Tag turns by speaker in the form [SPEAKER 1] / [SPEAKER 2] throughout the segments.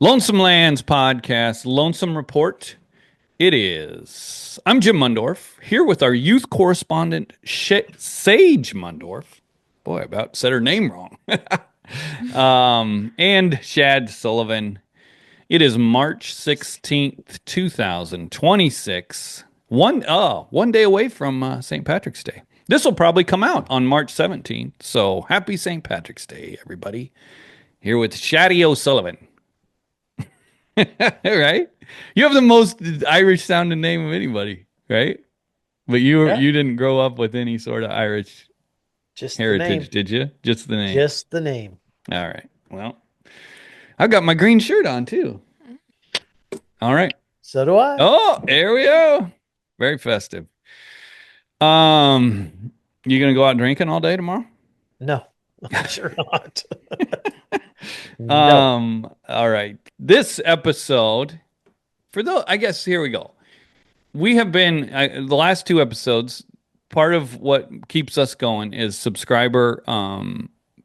[SPEAKER 1] Lonesome Lands podcast, Lonesome Report. It is. I'm Jim Mundorf, here with our youth correspondent, Sage Mundorf. Boy, I about said her name wrong. And Shad Sullivan. It is March 16th, 2026. One day away from St. Patrick's Day. This will probably come out on March 17th. So happy St. Patrick's Day, everybody. Here with Shaddy O'Sullivan. Right? You have the most Irish sounding name of anybody, right? But
[SPEAKER 2] Yeah,
[SPEAKER 1] you didn't grow up with any sort of Irish
[SPEAKER 2] just the name.
[SPEAKER 1] heritage, did you? Just the name.
[SPEAKER 2] Just the name.
[SPEAKER 1] All right. Well, I've got my green shirt on too. All right.
[SPEAKER 2] So do I.
[SPEAKER 1] Oh, there we go. Very festive. You gonna go out drinking all day tomorrow?
[SPEAKER 2] No, I'm sure not. No.
[SPEAKER 1] All right. This episode, I guess here we go. We have been the last two episodes. Part of what keeps us going is subscriber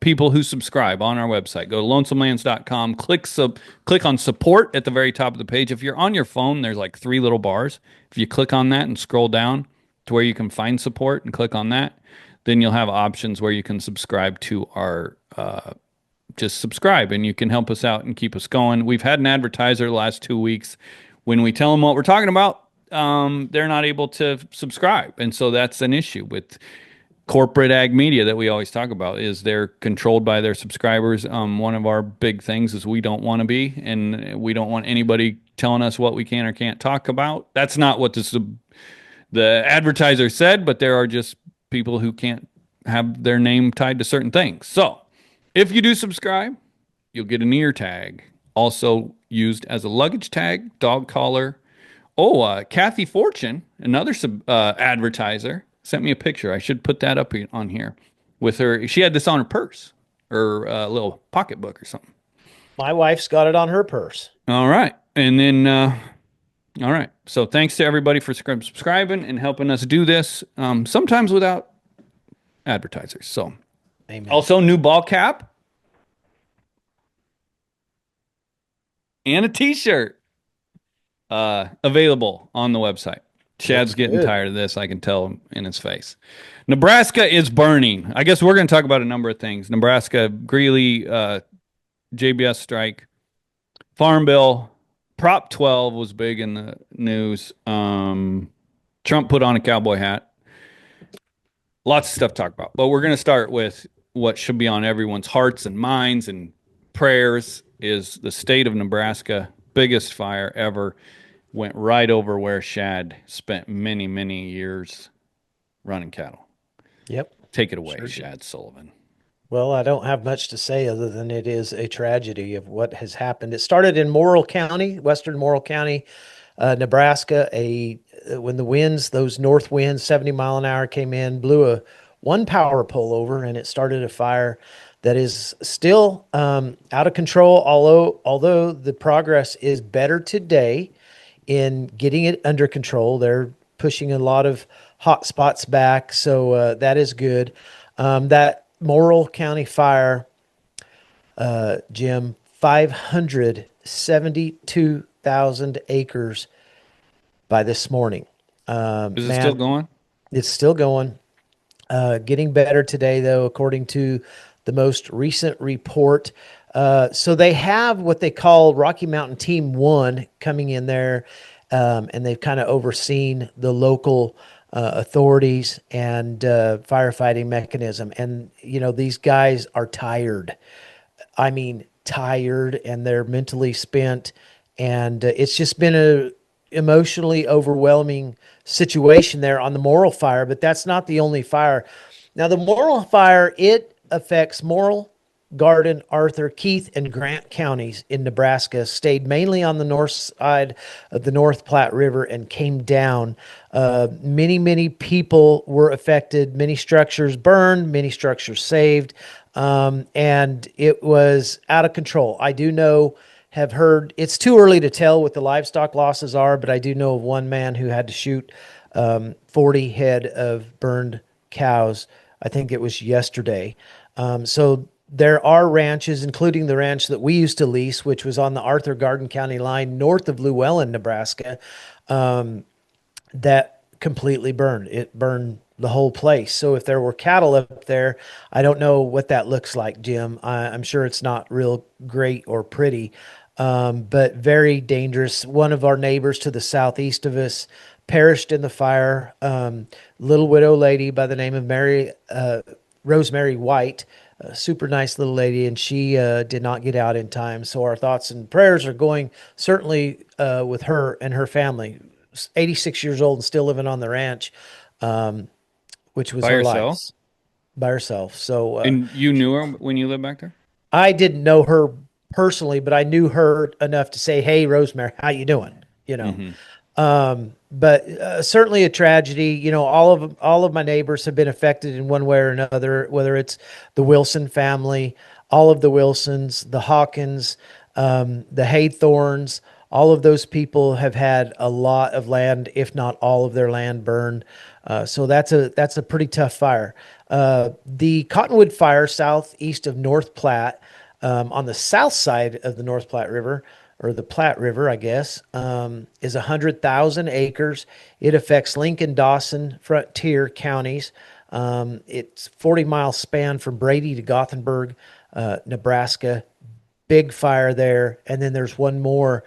[SPEAKER 1] people who subscribe on our website. Go to lonesomelands.com, click on support at the very top of the page. If you're on your phone, there's like three little bars. If you click on that and scroll down to where you can find support and click on that, then you'll have options where you can subscribe to our just subscribe and you can help us out and keep us going. We've had an advertiser the last 2 weeks. When we tell them what we're talking about, they're not able to subscribe. And so that's an issue with corporate ag media that we always talk about is they're controlled by their subscribers. One of our big things is we don't want to be, and we don't want anybody telling us what we can or can't talk about. That's not what the advertiser said, but there are just people who can't have their name tied to certain things. So if you do subscribe, you'll get an ear tag, also used as a luggage tag, dog collar. Oh, Kathy Fortune, another advertiser, sent me a picture. I should put that up on here with her. She had this on her purse or little pocketbook or something.
[SPEAKER 2] My wife's got it on her purse.
[SPEAKER 1] All right. And then, all right. So thanks to everybody for subscribing and helping us do this, sometimes without advertisers. So
[SPEAKER 2] Amen.
[SPEAKER 1] also new ball cap and a t-shirt available on the website. Chad's
[SPEAKER 2] Looks
[SPEAKER 1] getting
[SPEAKER 2] good.
[SPEAKER 1] tired of this. I can tell in his face. Nebraska is burning. I guess we're going to talk about a number of things. Nebraska, Greeley, JBS strike, Farm Bill, Prop 12 was big in the news. Trump put on a cowboy hat. Lots of stuff to talk about. But we're going to start with what should be on everyone's hearts and minds and prayers is the state of Nebraska, biggest fire ever. Went right over where Shad spent many, many years running cattle.
[SPEAKER 2] Yep.
[SPEAKER 1] Take it away,
[SPEAKER 2] Sure did.
[SPEAKER 1] Shad Sullivan.
[SPEAKER 2] Well, I don't have much to say other than it is a tragedy of what has happened. It started in Morrill County, western Morrill County, Nebraska. When the winds, those north winds, 70 mile an hour came in, blew one power pole over, and it started a fire that is still out of control. Although the progress is better today in getting it under control, they're pushing a lot of hot spots back, so that is good. That Morrill County fire, Jim, 572,000 acres by this morning.
[SPEAKER 1] Is it still
[SPEAKER 2] Man,
[SPEAKER 1] going?
[SPEAKER 2] it's still going. Getting better today, though, according to the most recent report. So they have what they call Rocky Mountain Team 1 coming in there, and they've kind of overseen the local authorities and firefighting mechanism. And, these guys are tired. I mean, tired, and they're mentally spent. And it's just been a emotionally overwhelming situation there on the Morrill fire, but that's not the only fire. Now, the Morrill fire, it affects Morrill, Garden, Arthur, Keith, and Grant counties in Nebraska, stayed mainly on the north side of the North Platte River and came down. Many people were affected, many structures burned, many structures saved, and it was out of control. I do know, have heard, it's too early to tell what the livestock losses are, but I do know of one man who had to shoot 40 head of burned cows. I think it was yesterday. So there are ranches, including the ranch that we used to lease, which was on the Arthur Garden County line north of Llewellyn, Nebraska, that completely burned. It burned the whole place. So if there were cattle up there, I don't know what that looks like, Jim. I'm sure it's not real great or pretty, but very dangerous. One of our neighbors to the southeast of us perished in the fire. Little widow lady by the name of Rosemary White, a super nice little lady, and she did not get out in time. So our thoughts and prayers are going certainly with her and her family. 86 years old and still living on the ranch, which was
[SPEAKER 1] By
[SPEAKER 2] her
[SPEAKER 1] yourself?
[SPEAKER 2] life by herself. So
[SPEAKER 1] And you knew her when you lived back there?
[SPEAKER 2] I didn't know her personally, but I knew her enough to say, "Hey, Rosemary, how you doing?" You know. But certainly a tragedy. You know, all of my neighbors have been affected in one way or another. Whether it's the Wilson family, all of the Wilsons, the Hawkins, the Haythorns, all of those people have had a lot of land, if not all of their land, burned. So that's a pretty tough fire. The Cottonwood Fire, southeast of North Platte, on the south side of the North Platte River, or the Platte River, I guess, is 100,000 acres. It affects Lincoln, Dawson, Frontier counties. It's 40-mile span from Brady to Gothenburg, Nebraska. Big fire there. And then there's one more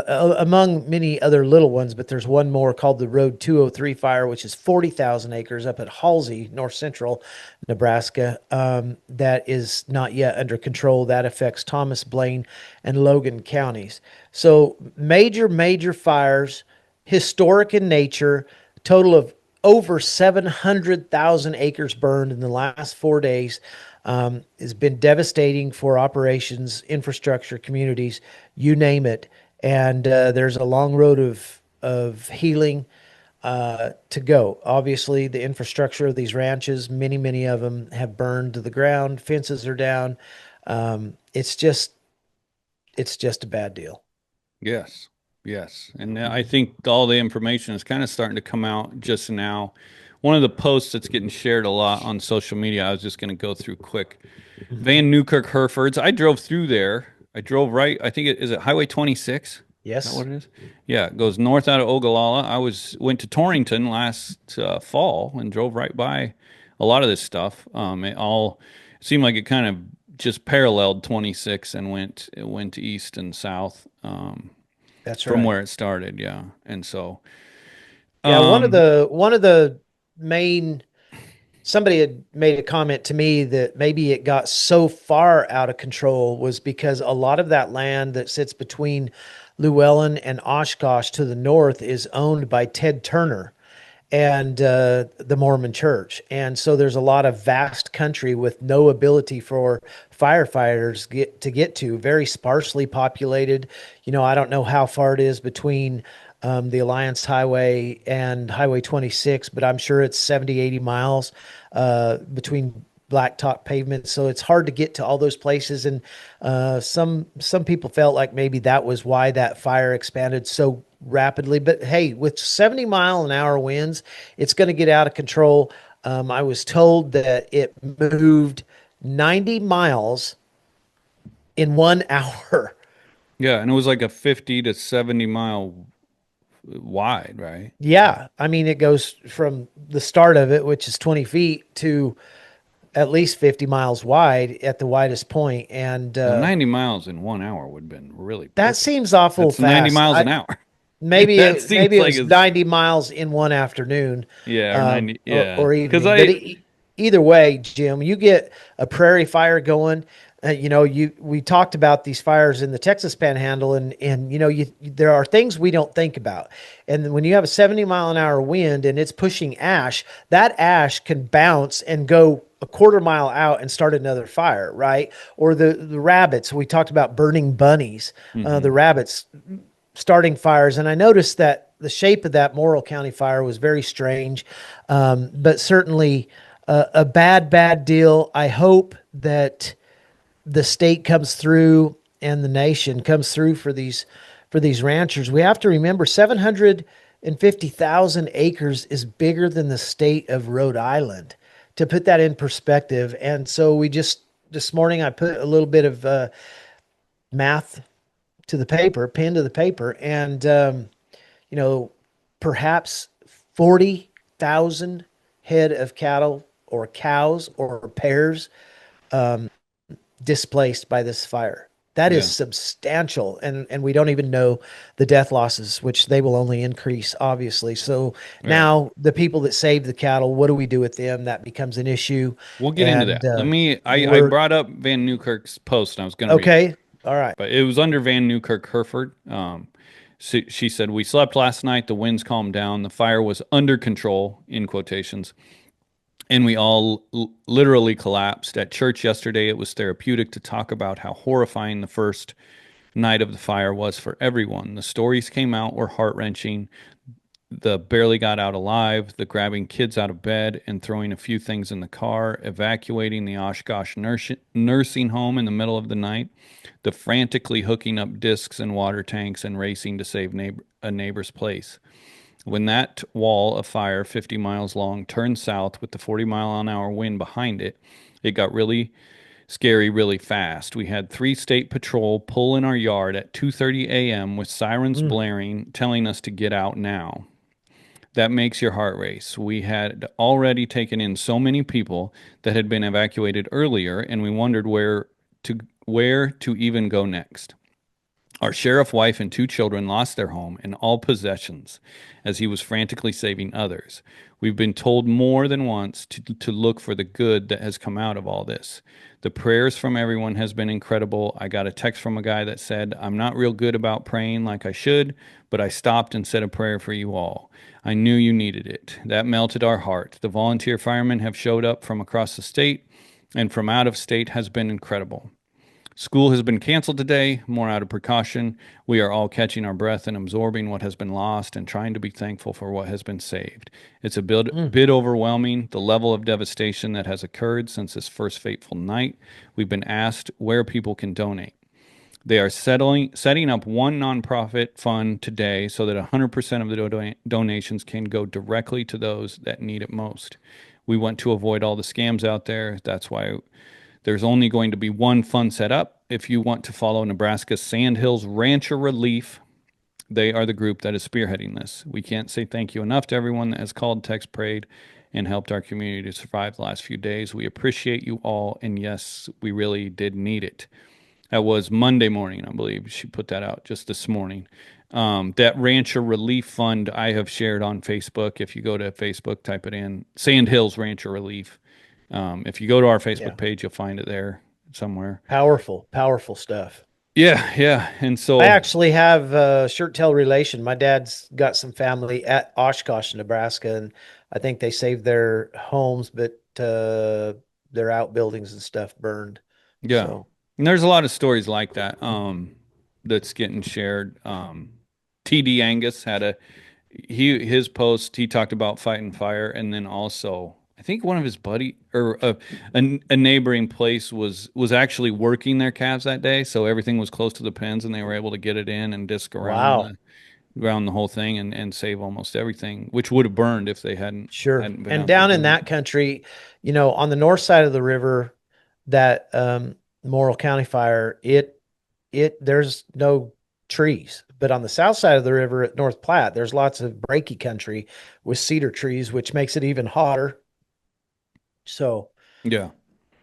[SPEAKER 2] among many other little ones, but there's one more called the Road 203 fire, which is 40,000 acres up at Halsey, north central Nebraska, that is not yet under control. That affects Thomas, Blaine, and Logan counties. So major fires, historic in nature, total of over 700,000 acres burned in the last 4 days. Has been devastating for operations, infrastructure, communities, you name it. And there's a long road of healing to go. Obviously, the infrastructure of these ranches, many of them have burned to the ground. Fences are down. It's just a bad deal.
[SPEAKER 1] Yes. Yes. And I think all the information is kind of starting to come out just now. One of the posts that's getting shared a lot on social media, I was just going to go through quick. Van Newkirk Herefords. I drove through there. I drove right. I think is it Highway 26? Is
[SPEAKER 2] Yes.
[SPEAKER 1] that what it is? Yeah, it goes north out of Ogallala. Went to Torrington last fall and drove right by a lot of this stuff. It all seemed like it kind of just paralleled 26 and went east and south.
[SPEAKER 2] That's
[SPEAKER 1] from
[SPEAKER 2] right.
[SPEAKER 1] where it started. Yeah, and so
[SPEAKER 2] Yeah,
[SPEAKER 1] um,
[SPEAKER 2] one of the main somebody had made a comment to me that maybe it got so far out of control was because a lot of that land that sits between Llewellyn and Oshkosh to the north is owned by Ted Turner and the Mormon Church. And so there's a lot of vast country with no ability for firefighters to get to, very sparsely populated. You know, I don't know how far it is between the Alliance Highway and Highway 26, but I'm sure it's 70, 80 miles between blacktop pavements. So it's hard to get to all those places. And some people felt like maybe that was why that fire expanded so rapidly. But hey, with 70-mile-an-hour winds, it's going to get out of control. I was told that it moved 90 miles in 1 hour.
[SPEAKER 1] yeah, and it was like a 50 to 70 mile wide, right?
[SPEAKER 2] Yeah. I mean, it goes from the start of it, which is 20 feet, to at least 50 miles wide at the widest point. And
[SPEAKER 1] 90 miles in 1 hour would have been really
[SPEAKER 2] that
[SPEAKER 1] perfect.
[SPEAKER 2] seems awful
[SPEAKER 1] That's 90
[SPEAKER 2] fast.
[SPEAKER 1] miles an hour.
[SPEAKER 2] Maybe
[SPEAKER 1] That
[SPEAKER 2] maybe
[SPEAKER 1] seems
[SPEAKER 2] it
[SPEAKER 1] like
[SPEAKER 2] was
[SPEAKER 1] it's
[SPEAKER 2] 90 miles in one afternoon,
[SPEAKER 1] yeah, or 90, yeah.
[SPEAKER 2] or
[SPEAKER 1] Because
[SPEAKER 2] evening. But either way, Jim, you get a prairie fire going. You know, we talked about these fires in the Texas Panhandle, and you know, there are things we don't think about. And when you have a 70-mile-an-hour wind and it's pushing ash, that ash can bounce and go a quarter mile out and start another fire, right? Or the rabbits. We talked about burning bunnies. The rabbits starting fires. And I noticed that the shape of that Morrill County fire was very strange, but certainly a bad deal. I hope that the state comes through and the nation comes through for these ranchers. We have to remember 750,000 acres is bigger than the state of Rhode Island, to put that in perspective. And so we just this morning I put a little bit of math to the paper, pen to the paper, and you know, perhaps 40,000 head of cattle or cows or pairs displaced by this fire. That is
[SPEAKER 1] Yeah.
[SPEAKER 2] substantial, and we don't even know the death losses, which they will only increase, obviously. So
[SPEAKER 1] Yeah.
[SPEAKER 2] now the people that saved the cattle, what do we do with them? That becomes an issue,
[SPEAKER 1] We'll get into
[SPEAKER 2] and
[SPEAKER 1] that. I
[SPEAKER 2] we're
[SPEAKER 1] brought up Van Newkirk's post and I was going to read it,
[SPEAKER 2] okay. All right.
[SPEAKER 1] but it was under Van Newkirk Hereford. She said, "We slept last night. The winds calmed down. The fire was under control, in quotations, and we all literally collapsed. At church yesterday, it was therapeutic to talk about how horrifying the first night of the fire was for everyone. The stories came out were heart wrenching. The barely got out alive, the grabbing kids out of bed and throwing a few things in the car, evacuating the Oshkosh nursing home in the middle of the night, the frantically hooking up discs and water tanks and racing to save a neighbor's place. When that wall of fire, 50 miles long, turned south with the 40-mile-an-hour wind behind it, it got really scary really fast. We had 3 state patrol pull in our yard at 2:30 a.m. with sirens
[SPEAKER 2] Mm.
[SPEAKER 1] blaring, telling us to get out now. That makes your heart race. We had already taken in so many people that had been evacuated earlier, and we wondered where to even go next. Our sheriff wife and 2 children lost their home and all possessions as he was frantically saving others. We've been told more than once to look for the good that has come out of all this. The prayers from everyone has been incredible. I got a text from a guy that said, "I'm not real good about praying like I should, but I stopped and said a prayer for you all. I knew you needed it." That melted our heart. The volunteer firemen have showed up from across the state and from out of state has been incredible. School has been canceled today, more out of precaution. We are all catching our breath and absorbing what has been lost and trying to be thankful for what has been saved. It's a
[SPEAKER 2] Mm.
[SPEAKER 1] bit overwhelming, the level of devastation that has occurred since this first fateful night. We've been asked where people can donate. They are setting up one nonprofit fund today so that 100% of the donations can go directly to those that need it most. We want to avoid all the scams out there. That's why there's only going to be one fund set up. If you want to follow Nebraska Sandhills Rancher Relief, they are the group that is spearheading this. We can't say thank you enough to everyone that has called, text, prayed, and helped our community to survive the last few days. We appreciate you all, and yes, we really did need it. That was Monday morning, I believe. She put that out just this morning. That Rancher Relief Fund I have shared on Facebook. If you go to Facebook, type it in Sandhills Rancher Relief. If you go to our
[SPEAKER 2] Yeah.
[SPEAKER 1] Facebook page, you'll find it there somewhere.
[SPEAKER 2] Powerful, powerful stuff.
[SPEAKER 1] Yeah, yeah. And
[SPEAKER 2] I
[SPEAKER 1] so,
[SPEAKER 2] actually have a shirt tail relation. My dad's got some family at Oshkosh, Nebraska, and I think they saved their homes, but their outbuildings and stuff burned.
[SPEAKER 1] yeah.
[SPEAKER 2] So,
[SPEAKER 1] And there's a lot of stories like that that's getting shared. TD Angus had his post, he talked about fighting fire, and then also I think one of his buddy or a neighboring place was actually working their calves that day, so everything was close to the pens, and they were able to get it in and disc
[SPEAKER 2] wow,
[SPEAKER 1] around the whole thing and save almost everything, which would have burned if they
[SPEAKER 2] sure.
[SPEAKER 1] hadn't been
[SPEAKER 2] And
[SPEAKER 1] able to
[SPEAKER 2] down in
[SPEAKER 1] do it.
[SPEAKER 2] that country, on the north side of the river, that Morrill County fire, it there's no trees. But on the south side of the river at North Platte, there's lots of breaky country with cedar trees, which makes it even hotter. So,
[SPEAKER 1] Yeah,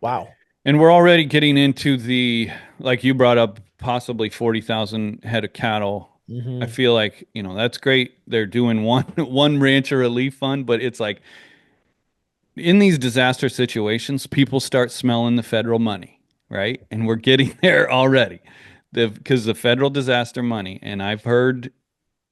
[SPEAKER 2] wow.
[SPEAKER 1] and we're already getting into the like you brought up possibly 40,000 head of cattle. I
[SPEAKER 2] Hmm.
[SPEAKER 1] feel like that's great. They're doing one one rancher relief fund, but it's like in these disaster situations, people start smelling the federal money, right? And we're getting there already. Because the federal disaster money, and I've heard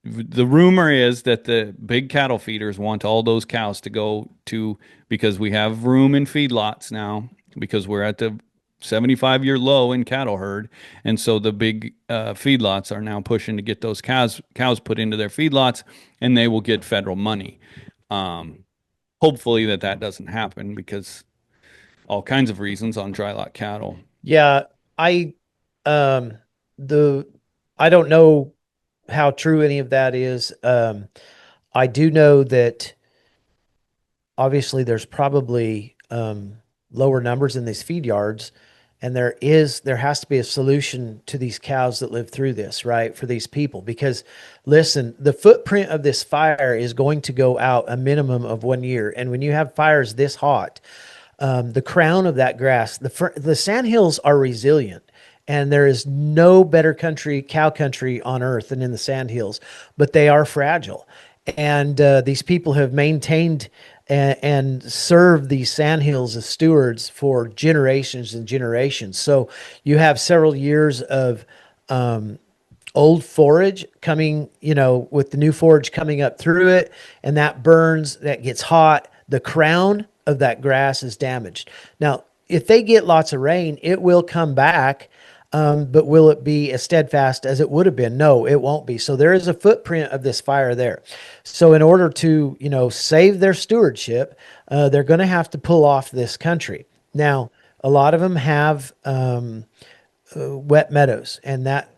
[SPEAKER 1] the rumor is that the big cattle feeders want all those cows to go to because we have room in feedlots now because we're at the 75-year low in cattle herd, and so the big feedlots are now pushing to get those cows put into their feedlots, and they will get federal money. Um, Hopefully that doesn't happen because all kinds of reasons on dry lot cattle.
[SPEAKER 2] Yeah, I um the I don't know how true any of that is. I do know that obviously there's probably lower numbers in these feed yards, And there has to be a solution to these cows that live through this, right? For these people, because listen, the footprint of this fire is going to go out a minimum of 1 year. And when you have fires this hot, the crown of that grass, the sandhills are resilient. And there is no better cow country on earth than in the sandhills, but they are fragile. And these people have maintained and served these sandhills as stewards for generations and generations. So you have several years of old forage coming, with the new forage coming up through it, and that burns, that gets hot. The crown of that grass is damaged. Now, if they get lots of rain, it will come back. But will it be as steadfast as it would have been? No, it won't be. So there is a footprint of this fire there. So in order to, save their stewardship, they're going to have to pull off this country. Now, a lot of them have wet meadows, and that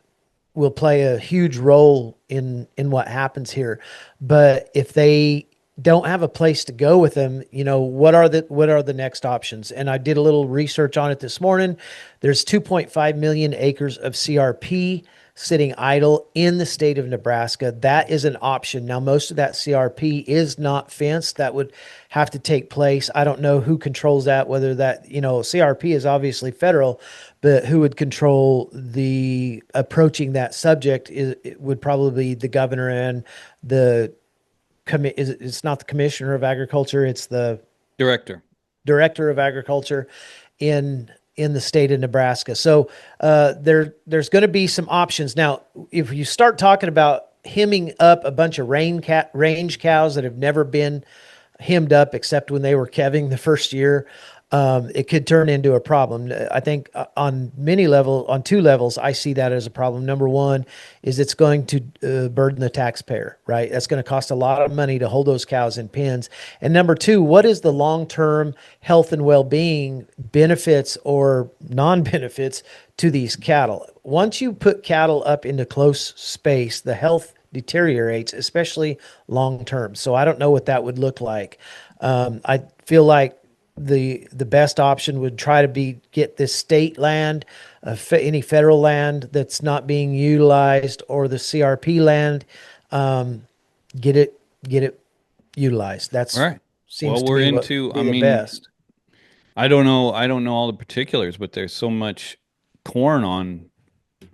[SPEAKER 2] will play a huge role in what happens here. But if they don't have a place to go with them, what are the next options? And I did a little research on it this morning. There's 2.5 million acres of CRP sitting idle in the state of Nebraska. That is an option. Now, most of that CRP is not fenced. That would have to take place. I don't know who controls that, whether that, CRP is obviously federal, but who would control the approaching that subject it would probably be the governor and the it's not the commissioner of agriculture, it's the director of agriculture in the state of Nebraska. So there's going to be some options. Now, if you start talking about hemming up a bunch of range cows that have never been hemmed up except when they were calving the first year, it could turn into a problem. I think on two levels, I see that as a problem. Number one is it's going to burden the taxpayer, right? That's going to cost a lot of money to hold those cows in pens. And number two, what is the long-term health and well-being benefits or non-benefits to these cattle? Once you put cattle up into close space, the health deteriorates, especially long-term. So I don't know what that would look like. I feel like the best option would try to get this state land, any federal land that's not being utilized, or the CRP land, get it utilized. That's
[SPEAKER 1] Right.
[SPEAKER 2] seems to be what would be the best.
[SPEAKER 1] I don't know. I don't know all the particulars, but there's so much corn on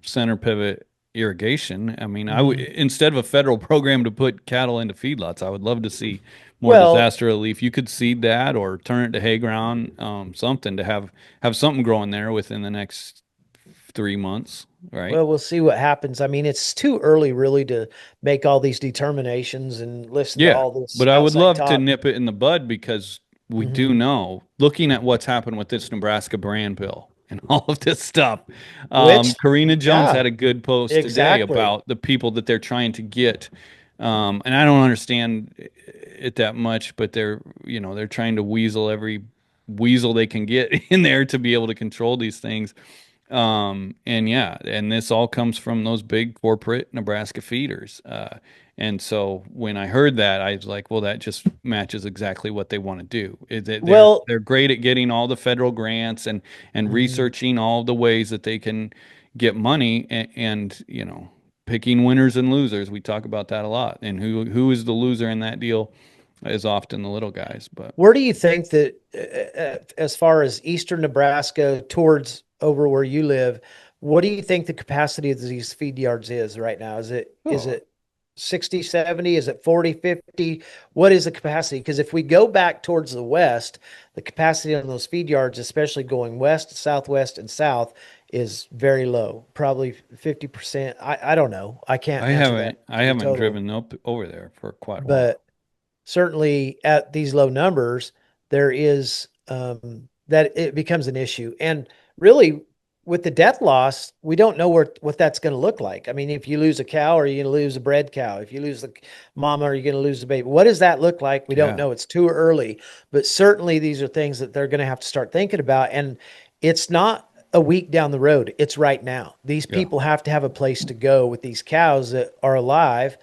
[SPEAKER 1] center pivot irrigation. I mean, I would, instead of a federal program to put cattle into feedlots, I would love to see more disaster relief. You could seed that or turn it to hay ground, something to have something growing there within the next 3 months, right?
[SPEAKER 2] Well, we'll see what happens. I mean, it's too early really to make all these determinations and listen to all this
[SPEAKER 1] but I would
[SPEAKER 2] outside
[SPEAKER 1] love to
[SPEAKER 2] talk.
[SPEAKER 1] nip it in the bud because we do know, looking at what's happened with this Nebraska brand bill and all of this stuff. Karina Jones had a good post today about the people that they're trying to get. And I don't understand it that much, but they're trying to weasel every weasel they can get in there to be able to control these things. And this all comes from those big corporate Nebraska feeders. And so when I heard that, I was like, well, that just matches exactly what they want to do. They're great at getting all the federal grants and researching all the ways that they can get money and picking winners and losers. We talk about that a lot. And who is the loser in that deal is often the little guys. But
[SPEAKER 2] where do you think that, as far as eastern Nebraska towards over where you live, what do you think the capacity of these feed yards is right now? Is it 60, 70? Is it 40, 50? What is the capacity? Because if we go back towards the west, the capacity on those feed yards, especially going west, southwest, and south, is very low, probably 50%. I don't know. I can't.
[SPEAKER 1] I haven't driven over there for quite a while.
[SPEAKER 2] But certainly at these low numbers, there is that it becomes an issue. And really, with the death loss, we don't know what that's going to look like. I mean, if you lose a cow, are you going to lose a bred cow? If you lose the mama, are you going to lose the baby? What does that look like? We don't know. It's too early. But certainly these are things that they're going to have to start thinking about. And it's not a week down the road. It's right now. These people have to have a place to go with these cows that are alive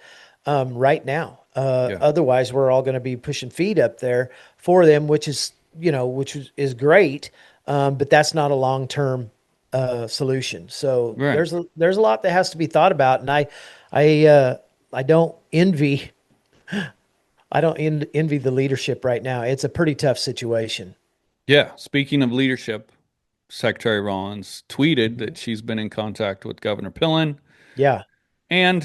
[SPEAKER 2] right now. Otherwise, we're all going to be pushing feed up there for them, which is great. but that's not a long-term solution. So
[SPEAKER 1] Right.
[SPEAKER 2] there's a lot that has to be thought about, and I I don't envy envy the leadership right now. It's a pretty tough situation.
[SPEAKER 1] Yeah. Speaking of leadership, Secretary Rollins tweeted
[SPEAKER 2] Mhm.
[SPEAKER 1] that she's been in contact with Governor Pillen,
[SPEAKER 2] Yeah.
[SPEAKER 1] and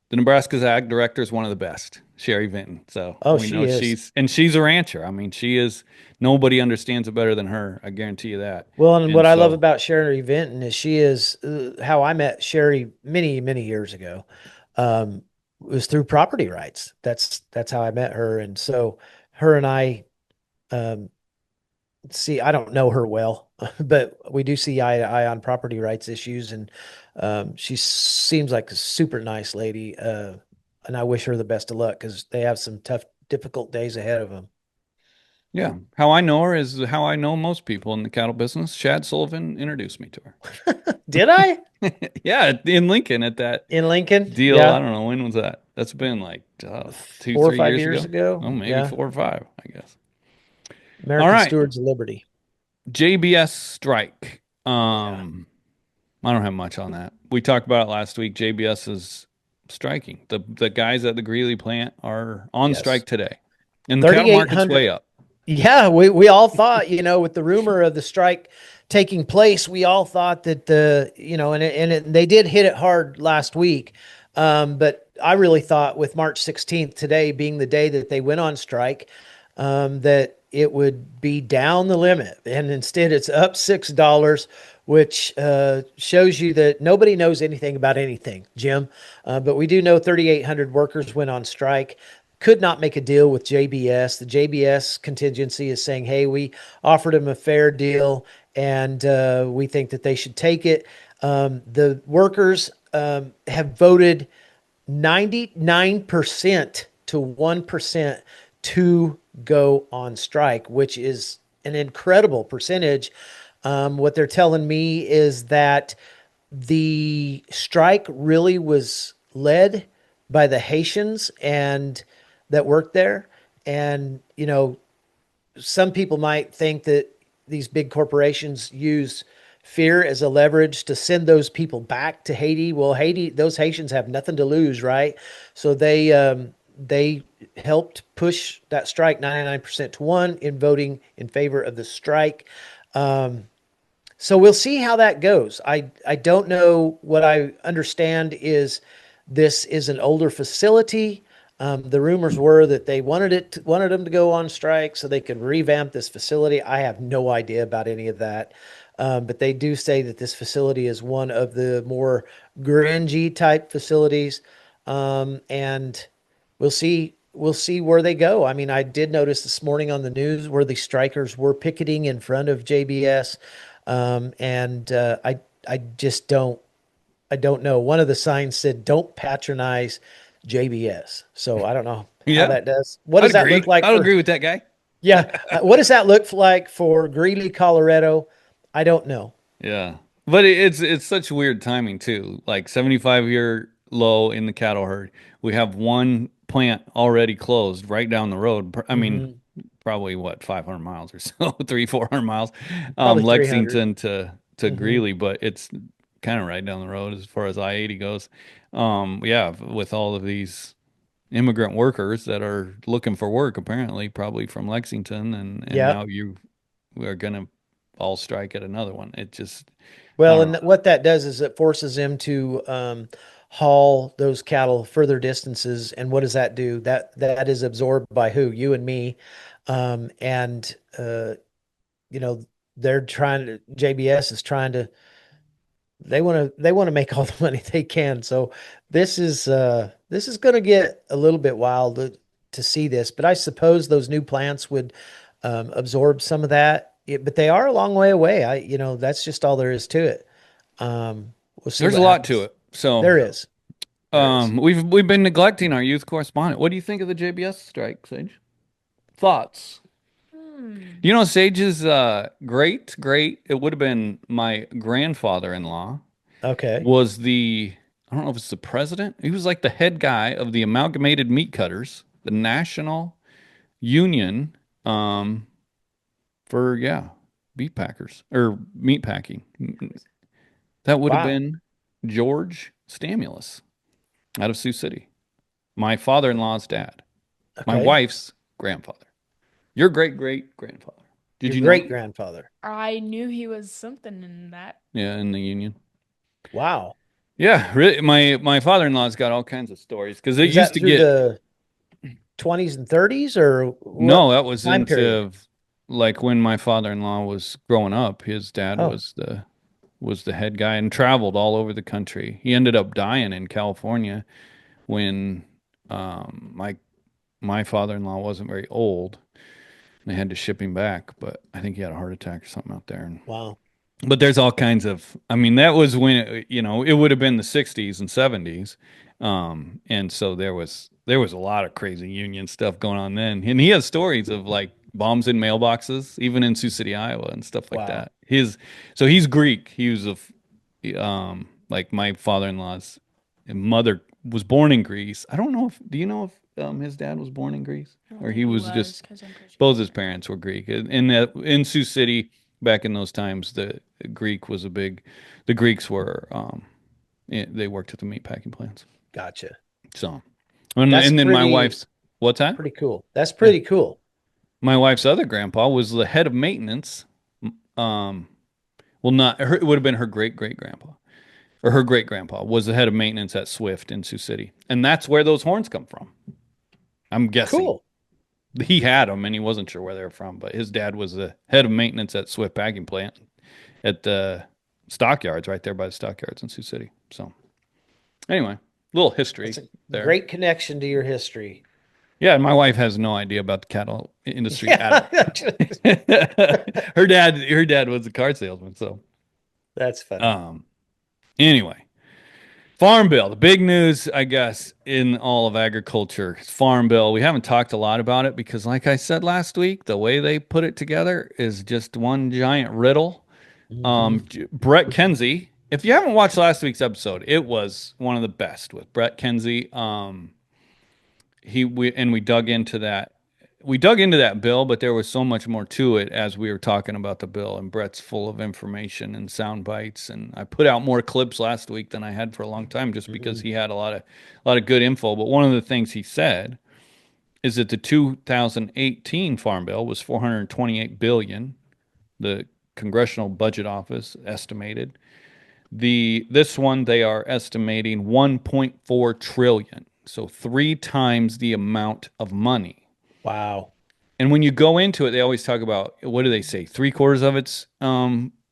[SPEAKER 1] the Nebraska's ag director is one of the best, Sherry Vinton. So
[SPEAKER 2] Oh,
[SPEAKER 1] we
[SPEAKER 2] she
[SPEAKER 1] know
[SPEAKER 2] is.
[SPEAKER 1] she's a rancher. I mean, she is, nobody understands it better than her. I guarantee you that.
[SPEAKER 2] Well, and
[SPEAKER 1] And
[SPEAKER 2] what I love
[SPEAKER 1] so,
[SPEAKER 2] about Sherry Vinton is she is how I met Sherry many years ago. Was through property rights. That's how I met her, and so her and I um, see. I don't know her well, but we do see eye to eye on property rights issues, and she seems like a super nice lady. And I wish her the best of luck because they have some tough, difficult days ahead of them.
[SPEAKER 1] yeah, how I know her is how I know most people in the cattle business. Shad Sullivan introduced me to
[SPEAKER 2] Did I
[SPEAKER 1] her. Yeah, in Lincoln at that
[SPEAKER 2] in Lincoln?
[SPEAKER 1] deal. I
[SPEAKER 2] Yeah,
[SPEAKER 1] don't know, when was that? That's been like two,
[SPEAKER 2] 4 or 5
[SPEAKER 1] 3 years
[SPEAKER 2] years
[SPEAKER 1] ago.
[SPEAKER 2] ago.
[SPEAKER 1] Oh, maybe
[SPEAKER 2] Yeah,
[SPEAKER 1] 4 or 5, I guess. All
[SPEAKER 2] American
[SPEAKER 1] right.
[SPEAKER 2] Stewards of Liberty.
[SPEAKER 1] JBS strike.
[SPEAKER 2] Yeah.
[SPEAKER 1] I don't have much on that. We talked about it last week. JBS is striking. The guys at the Greeley plant are on
[SPEAKER 2] Yes.
[SPEAKER 1] strike today. And the cattle market's
[SPEAKER 2] 3,800.
[SPEAKER 1] way up.
[SPEAKER 2] Yeah, we all thought, with the rumor of the strike taking place, we all thought that they did hit it hard last week. But I really thought with March 16th, today being the day that they went on strike, that it would be down the limit. And instead, it's up $6, which shows you that nobody knows anything about anything, Jim. But we do know 3,800 workers went on strike, could not make a deal with JBS. The JBS contingency is saying, hey, we offered them a fair deal and we think that they should take it. The workers have voted 99% to 1% to go on strike, which is an incredible percentage. What they're telling me is that the strike really was led by the Haitians and that worked there. And, some people might think that these big corporations use fear as a leverage to send those people back to Haiti. Well, Haiti, those Haitians have nothing to lose, right? So they helped push that strike 99% to one in voting in favor of the strike. So we'll see how that goes. I don't know. What I understand is this is an older facility. The rumors were that they wanted them to go on strike so they could revamp this facility. I have no idea about any of that, but they do say that this facility is one of the more grungy type facilities, and we'll see where they go. I mean, I did notice this morning on the news where the strikers were picketing in front of JBS, and I just don't know. One of the signs said, "Don't patronize JBS." So I don't know how
[SPEAKER 1] Yeah,
[SPEAKER 2] that does. What
[SPEAKER 1] I'd
[SPEAKER 2] does that
[SPEAKER 1] agree.
[SPEAKER 2] look like
[SPEAKER 1] I'd
[SPEAKER 2] for?
[SPEAKER 1] agree with that guy.
[SPEAKER 2] Yeah, what does that look like for Greeley, Colorado? I don't know.
[SPEAKER 1] Yeah. But it's such weird timing too. Like 75-year low in the cattle herd. We have one plant already closed right down the road. I mean,
[SPEAKER 2] Hmm.
[SPEAKER 1] probably what, 500 miles or so, 400 miles,
[SPEAKER 2] Probably 300.
[SPEAKER 1] Lexington to
[SPEAKER 2] Hmm.
[SPEAKER 1] Greeley, but it's kind of right down the road as far as I-80 goes. Yeah, with all of these immigrant workers that are looking for work, apparently, probably from Lexington, and now
[SPEAKER 2] Yep.
[SPEAKER 1] you are gonna all strike at another one. It just, I
[SPEAKER 2] Well,
[SPEAKER 1] don't
[SPEAKER 2] and
[SPEAKER 1] know.
[SPEAKER 2] what that does is it forces them to haul those cattle further distances. And what does that do? That is absorbed by who? You and me. And you know, they're trying to. JBS is trying to. They want to make all the money they can. So this is going to get a little bit wild to see this. But I suppose those new plants would absorb some of that. But they are a long way away. That's just all there is to it. We'll see
[SPEAKER 1] There's
[SPEAKER 2] what
[SPEAKER 1] a lot to
[SPEAKER 2] happens.
[SPEAKER 1] it. So,
[SPEAKER 2] There is. There is.
[SPEAKER 1] we've been neglecting our youth correspondent. What do you think of the JBS strike, Sage? Thoughts? You know, Sage's great. It would have been my grandfather-in-law
[SPEAKER 2] Okay.
[SPEAKER 1] was I don't know if it's the president. He was like the head guy of the Amalgamated Meat Cutters, the national union, um, for, yeah. beef packers or meat packing. That would have
[SPEAKER 2] Wow.
[SPEAKER 1] been George Stamulus out of Sioux City, my father-in-law's dad, my
[SPEAKER 2] Okay.
[SPEAKER 1] wife's grandfather, your great great grandfather. Did
[SPEAKER 2] Your
[SPEAKER 1] you know
[SPEAKER 2] great
[SPEAKER 1] that?
[SPEAKER 2] grandfather.
[SPEAKER 3] I knew he was something in that.
[SPEAKER 1] Yeah, in the Union.
[SPEAKER 2] Wow.
[SPEAKER 1] Yeah, really, my father-in-law's got all kinds of stories because it
[SPEAKER 2] Was
[SPEAKER 1] used
[SPEAKER 2] that
[SPEAKER 1] to
[SPEAKER 2] through
[SPEAKER 1] get.
[SPEAKER 2] the 20s and 30s or what
[SPEAKER 1] No, that was
[SPEAKER 2] time period?
[SPEAKER 1] into like when my father-in-law was growing up, his dad
[SPEAKER 2] Oh,
[SPEAKER 1] was the head guy and traveled all over the country. He ended up dying in California when my father-in-law wasn't very old. They had to ship him back, but I think he had a heart attack or something out there.
[SPEAKER 2] wow.
[SPEAKER 1] But there's all kinds of, I mean, that was when it would have been the 60s and 70s. And so there was a lot of crazy union stuff going on then. And he has stories of like bombs in mailboxes, even in Sioux City, Iowa, and stuff like
[SPEAKER 2] Wow.
[SPEAKER 1] that. So he's Greek. He was like my father-in-law's mother was born in Greece. I don't know if, do you know if his dad was born in Greece
[SPEAKER 3] I don't
[SPEAKER 1] or
[SPEAKER 3] think
[SPEAKER 1] he
[SPEAKER 3] he
[SPEAKER 1] was
[SPEAKER 3] was
[SPEAKER 1] just
[SPEAKER 3] because I'm pretty sure.
[SPEAKER 1] both his parents were Greek. In Sioux City back in those times, Greek was a big, the Greeks were, they worked at the meat packing plants.
[SPEAKER 2] Gotcha.
[SPEAKER 1] So, and,
[SPEAKER 2] That's
[SPEAKER 1] and then my wife's, what's that?
[SPEAKER 2] pretty cool. That's
[SPEAKER 1] Yeah.
[SPEAKER 2] pretty cool.
[SPEAKER 1] My wife's other grandpa was the head of maintenance. Um, well, not her, it would have been her great great grandpa or her great grandpa was the head of maintenance at Swift in Sioux City. And that's where those horns come from. I'm guessing.
[SPEAKER 2] Cool.
[SPEAKER 1] He had them and he wasn't sure where they were from, but his dad was the head of maintenance at Swift Packing Plant at the stockyards right there by the stockyards in Sioux City. So anyway, little
[SPEAKER 2] That's
[SPEAKER 1] history
[SPEAKER 2] a
[SPEAKER 1] there.
[SPEAKER 2] great connection to your history.
[SPEAKER 1] Yeah, and my wife has no idea about the cattle industry at
[SPEAKER 2] Yeah.
[SPEAKER 1] all. Her dad was a car salesman. So
[SPEAKER 2] That's funny.
[SPEAKER 1] um, anyway, Farm Bill, the big news, I guess, in all of agriculture is Farm Bill. We haven't talked a lot about it because, like I said last week, the way they put it together is just one giant riddle.
[SPEAKER 2] Hmm.
[SPEAKER 1] Brett Kenzie, if you haven't watched last week's episode, it was one of the best with Brett Kenzie. We dug into that. We dug into that bill, but there was so much more to it as we were talking about the bill. And Brett's full of information and sound bites. And I put out more clips last week than I had for a long time, just because
[SPEAKER 2] Hmm.
[SPEAKER 1] he had a lot of good info. But one of the things he said is that the 2018 Farm Bill was 428 billion. The Congressional Budget Office estimated. This one they are estimating 1.4 trillion. So 3 times the amount of money.
[SPEAKER 2] Wow.
[SPEAKER 1] And when you go into it, they always talk about, what do they say? 3/4 of it's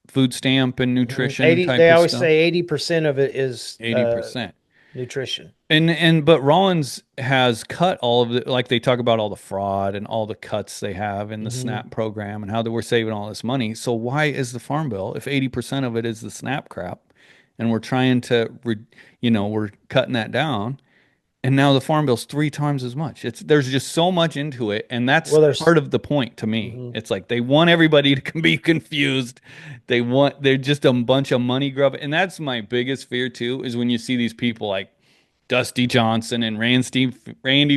[SPEAKER 1] food stamp and
[SPEAKER 2] Mhm.
[SPEAKER 1] nutrition
[SPEAKER 2] 80,
[SPEAKER 1] type
[SPEAKER 2] they
[SPEAKER 1] of
[SPEAKER 2] always
[SPEAKER 1] stuff.
[SPEAKER 2] say 80% of it is
[SPEAKER 1] 80%.
[SPEAKER 2] nutrition.
[SPEAKER 1] But Rollins has cut all of it. Like they talk about all the fraud and all the cuts they have in the
[SPEAKER 2] Hmm.
[SPEAKER 1] SNAP program and how they were saving all this money. So why is the Farm Bill if 80% of it is the SNAP crap, and we're trying to, we're cutting that down, and now the Farm Bill's 3 times as much. There's just so much into it, and that's
[SPEAKER 2] Well, there's
[SPEAKER 1] part of the point to me.
[SPEAKER 2] mhm.
[SPEAKER 1] It's like they want everybody to be confused. They're just a bunch of money grub, and that's my biggest fear too. Is when you see these people like Dusty Johnson and Randy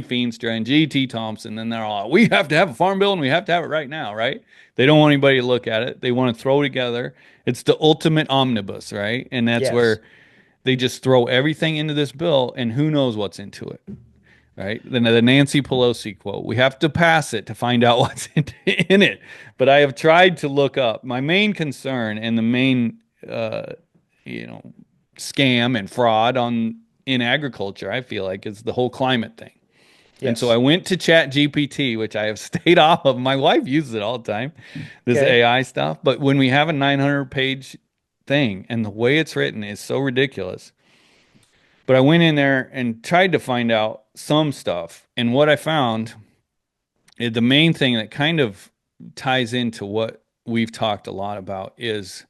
[SPEAKER 1] Feenstra and G.T. Thompson, and they're all, we have to have a Farm Bill and we have to have it right now, right? They don't want anybody to look at it. They want to throw together. It's the ultimate omnibus, right? And that's
[SPEAKER 2] Yes.
[SPEAKER 1] where they just throw everything into this bill, and who knows what's into it, right? Then the Nancy Pelosi quote: "We have to pass it to find out what's in it." But I have tried to look up. My main concern and the main, uh, you know, scam and fraud in agriculture, I feel like, is the whole climate thing. And so I
[SPEAKER 2] Yes.
[SPEAKER 1] went to Chat GPT, which I have stayed off of. My wife uses it all the time, this
[SPEAKER 2] Okay.
[SPEAKER 1] AI stuff. But when we have a 900-page thing and the way it's written is so ridiculous. But I went in there and tried to find out some stuff. And what I found, the main thing that kind of ties into what we've talked a lot about is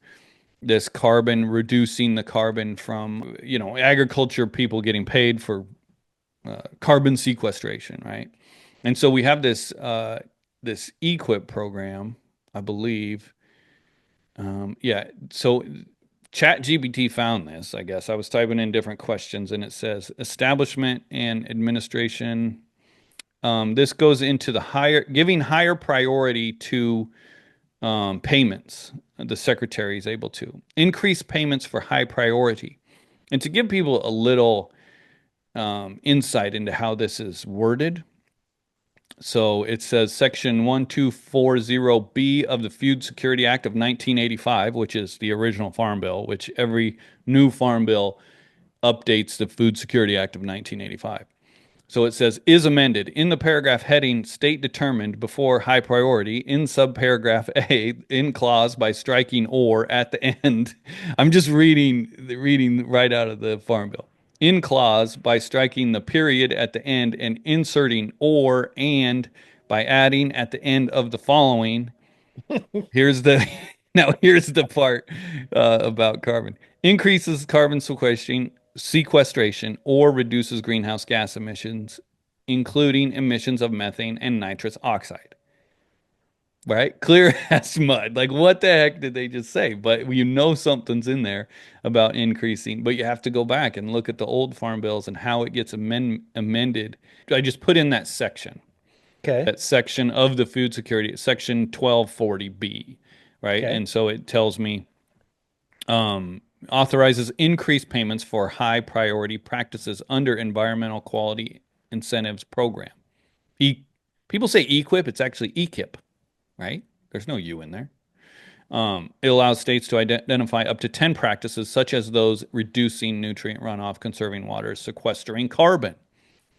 [SPEAKER 1] this carbon, reducing the carbon from, agriculture, people getting paid for carbon sequestration, right? And so we have this EQIP program, I believe. Yeah, so ChatGPT found this, I guess. I was typing in different questions and it says establishment and administration. This goes into the giving higher priority to payments. The secretary is able to increase payments for high priority. And to give people a little insight into how this is worded, so it says Section 1240B of the Food Security Act of 1985, which is the original Farm Bill, which every new Farm Bill updates the Food Security Act of 1985. So it says, is amended in the paragraph heading state determined before high priority in subparagraph A in clause by striking or at the end. I'm just reading right out of the Farm Bill. In clause by striking the period at the end and inserting or and by adding at the end of the following. Here's the here's the part about carbon. Increases carbon sequestration or reduces greenhouse gas emissions, including emissions of methane and nitrous oxide. Right? Clear as mud. Like, what the heck did they just say? But you know something's in there about increasing. But you have to go back and look at the old farm bills and how it gets amended. I just put in that section.
[SPEAKER 2] Okay.
[SPEAKER 1] That section of the food security, section 1240B, right?
[SPEAKER 2] Okay.
[SPEAKER 1] And so it tells me authorizes increased payments for high priority practices under environmental quality incentives program. People say EQIP, it's actually EKIP, right? There's no U in there. It allows states to identify up to 10 practices, such as those reducing nutrient runoff, conserving water, sequestering carbon,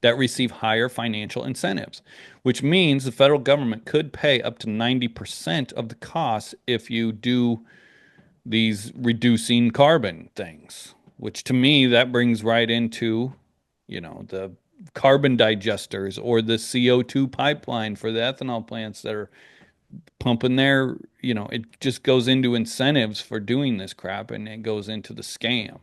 [SPEAKER 1] that receive higher financial incentives, which means the federal government could pay up to 90% of the costs if you do these reducing carbon things, which to me, that brings right into, the carbon digesters or the CO2 pipeline for the ethanol plants that are pumping their, it just goes into incentives for doing this crap and it goes into the scam.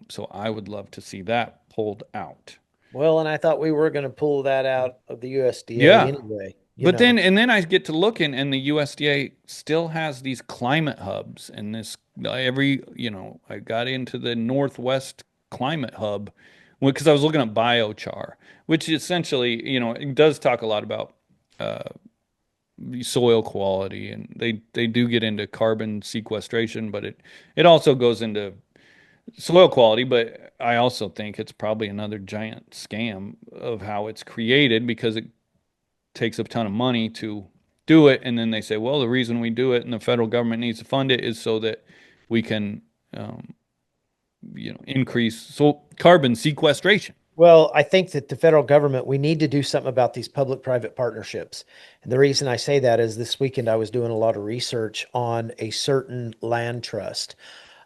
[SPEAKER 1] So I would love to see that pulled out.
[SPEAKER 2] Well, and I thought we were going to pull that out of the USDA
[SPEAKER 1] Yeah.
[SPEAKER 2] anyway.
[SPEAKER 1] But then I get to looking, and the USDA still has these climate hubs, and I got into the Northwest Climate Hub because I was looking at biochar, which essentially, it does talk a lot about soil quality, and they do get into carbon sequestration, but it also goes into soil quality. But I also think it's probably another giant scam of how it's created because it takes a ton of money to do it, and then they say, well, the reason we do it and the federal government needs to fund it is so that we can increase carbon sequestration.
[SPEAKER 2] Well, I think that the federal government, we need to do something about these public-private partnerships. And the reason I say that is this weekend I was doing a lot of research on a certain land trust.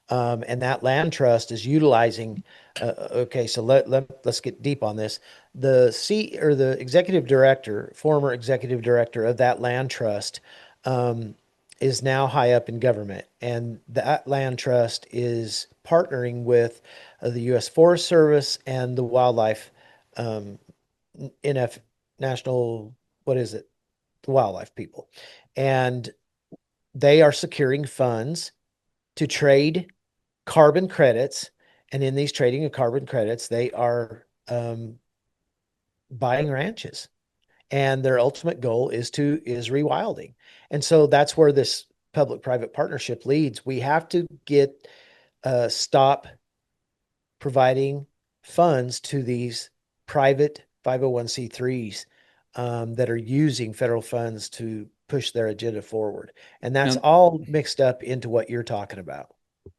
[SPEAKER 2] And that land trust is utilizing, okay, so let's get deep on this. The executive director, former executive director of that land trust, is now high up in government. And that land trust is partnering with the U.S. Forest Service and the wildlife, NF National, what is it? The wildlife people. And they are securing funds to trade carbon credits. And in these trading of carbon credits, they are buying ranches. And their ultimate goal is rewilding. And so that's where this public-private partnership leads. We have to stop providing funds to these private 501c3s that are using federal funds to push their agenda forward. And that's all mixed up into what you're talking about.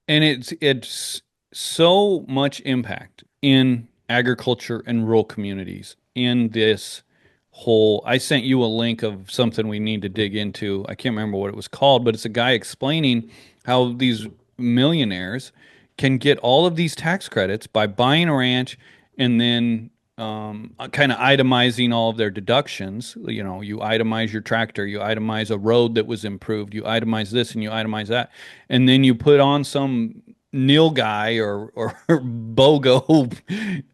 [SPEAKER 1] And it's so much impact in agriculture and rural communities in this whole. I sent you a link of something we need to dig into. I can't remember what it was called, but it's a guy explaining how these millionaires can get all of these tax credits by buying a ranch and then kind of itemizing all of their deductions. You itemize your tractor, you itemize a road that was improved, you itemize this and you itemize that, and then you put on some nilgai or bogo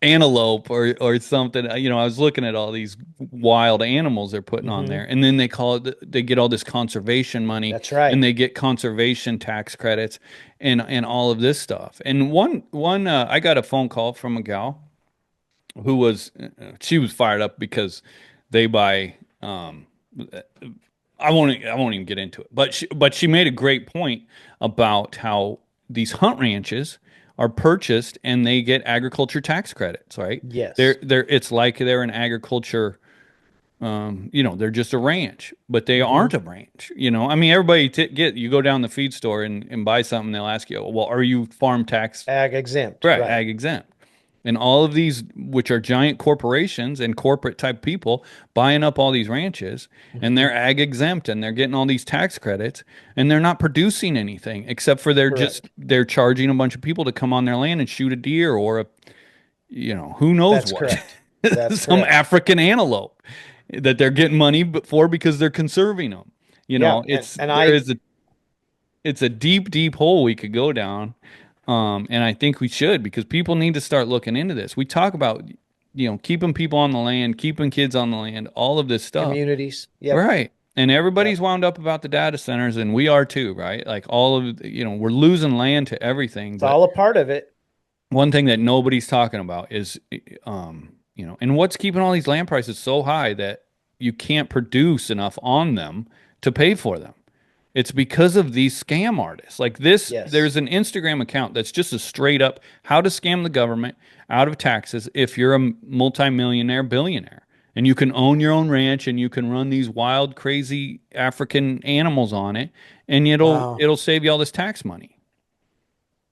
[SPEAKER 1] antelope or something. I was looking at all these wild animals they're putting on there, and then they get all this conservation money.
[SPEAKER 2] That's right.
[SPEAKER 1] And they get conservation tax credits and all of this stuff. And one I got a phone call from a gal who she was fired up because they buy I won't even get into it. But she made a great point about how these hunt ranches are purchased and they get agriculture tax credits, right?
[SPEAKER 2] Yes.
[SPEAKER 1] It's like they're an agriculture, they're just a ranch, but they
[SPEAKER 2] Hmm.
[SPEAKER 1] aren't a ranch. I mean, everybody you go down the feed store and buy something, they'll ask you, well, are you farm tax?
[SPEAKER 2] Ag exempt.
[SPEAKER 1] Right,
[SPEAKER 2] Right.
[SPEAKER 1] ag exempt. And all of these, which are giant corporations and corporate type people buying up all these ranches, and
[SPEAKER 2] Hmm.
[SPEAKER 1] they're ag exempt and they're getting all these tax credits, and they're not producing anything except for
[SPEAKER 2] Correct.
[SPEAKER 1] they're charging a bunch of people to come on their land and shoot a deer or who knows
[SPEAKER 2] That's
[SPEAKER 1] what,
[SPEAKER 2] correct. That's
[SPEAKER 1] some
[SPEAKER 2] correct.
[SPEAKER 1] African antelope that they're getting money for because they're conserving them.
[SPEAKER 2] Yeah.
[SPEAKER 1] It's a deep, deep hole we could go down. And I think we should because people need to start looking into this. We talk about, keeping people on the land, keeping kids on the land, all of this stuff.
[SPEAKER 2] Communities. Yep.
[SPEAKER 1] Right. And
[SPEAKER 2] Yep.
[SPEAKER 1] everybody's wound up about the data centers, and we are too, right? Like all of, we're losing land to everything.
[SPEAKER 2] It's
[SPEAKER 1] But
[SPEAKER 2] all a part of it.
[SPEAKER 1] one thing that nobody's talking about is, and what's keeping all these land prices so high that you can't produce enough on them to pay for them. It's because of these scam artists. Like this,
[SPEAKER 2] Yes.
[SPEAKER 1] there's an Instagram account that's just a straight up how to scam the government out of taxes if you're a multimillionaire billionaire. And you can own your own ranch and you can run these wild, crazy African animals on it, and it'll
[SPEAKER 2] Wow.
[SPEAKER 1] it'll save you all this tax money.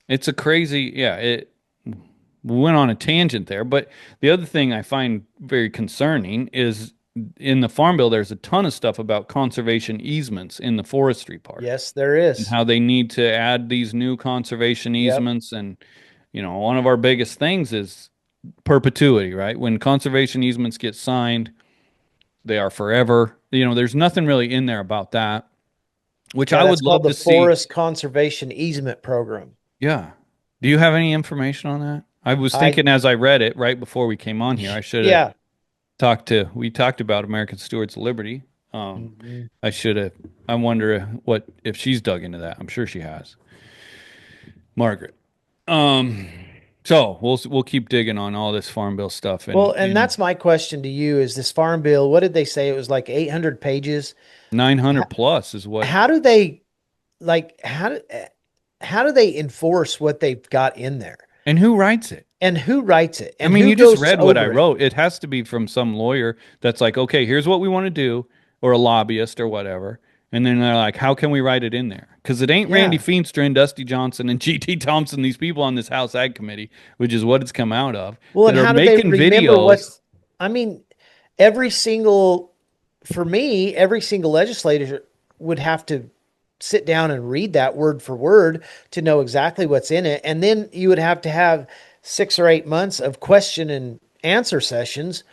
[SPEAKER 1] It's a crazy, yeah, we went on a tangent there, but the other thing I find very concerning is in the Farm Bill, there's a ton of stuff about conservation easements in the forestry part
[SPEAKER 2] Yes, there
[SPEAKER 1] and
[SPEAKER 2] is.
[SPEAKER 1] how they need to add these new conservation
[SPEAKER 2] Yep.
[SPEAKER 1] easements. And, one of our biggest things is perpetuity, right? When conservation easements get signed, they are forever. There's nothing really in there about that, which
[SPEAKER 2] Yeah,
[SPEAKER 1] I
[SPEAKER 2] that's
[SPEAKER 1] would
[SPEAKER 2] called
[SPEAKER 1] love
[SPEAKER 2] the
[SPEAKER 1] to see.
[SPEAKER 2] Forest Conservation Easement Program.
[SPEAKER 1] Yeah. Do you have any information on that? I was
[SPEAKER 2] I
[SPEAKER 1] thinking as I read it right before we came on here, I should have
[SPEAKER 2] yeah.
[SPEAKER 1] we talked about American Stewards of Liberty.
[SPEAKER 2] Mhm.
[SPEAKER 1] I should have, I wonder what, if she's dug into that. I'm sure she has. Margaret. Um, so we'll keep digging on all this Farm Bill stuff
[SPEAKER 2] Well,
[SPEAKER 1] and,
[SPEAKER 2] and that's my question to you is this farm bill, what did they say? It was like 800 pages.
[SPEAKER 1] 900
[SPEAKER 2] How,
[SPEAKER 1] plus is what,
[SPEAKER 2] how do they like how do they enforce what they've got in there?
[SPEAKER 1] and who writes it?
[SPEAKER 2] And who writes it?
[SPEAKER 1] I
[SPEAKER 2] And
[SPEAKER 1] mean,
[SPEAKER 2] who
[SPEAKER 1] you just
[SPEAKER 2] goes
[SPEAKER 1] read what I
[SPEAKER 2] over it?
[SPEAKER 1] wrote. It has to be from some lawyer that's like, okay, here's what we want to do, or a lobbyist or whatever. And then they're like, how can we write it in there? Because it ain't Randy
[SPEAKER 2] Yeah.
[SPEAKER 1] Feenstra and Dusty Johnson and G.T. Thompson, these people on this House Ag Committee, which is what it's come out of,
[SPEAKER 2] Well,
[SPEAKER 1] that
[SPEAKER 2] and
[SPEAKER 1] are
[SPEAKER 2] how do they
[SPEAKER 1] making
[SPEAKER 2] remember
[SPEAKER 1] videos.
[SPEAKER 2] what's, I mean, every single, for me, every single legislator would have to sit down and read that word for word to know exactly what's in it. And then you would have to have 6 or 8 months of question and answer sessions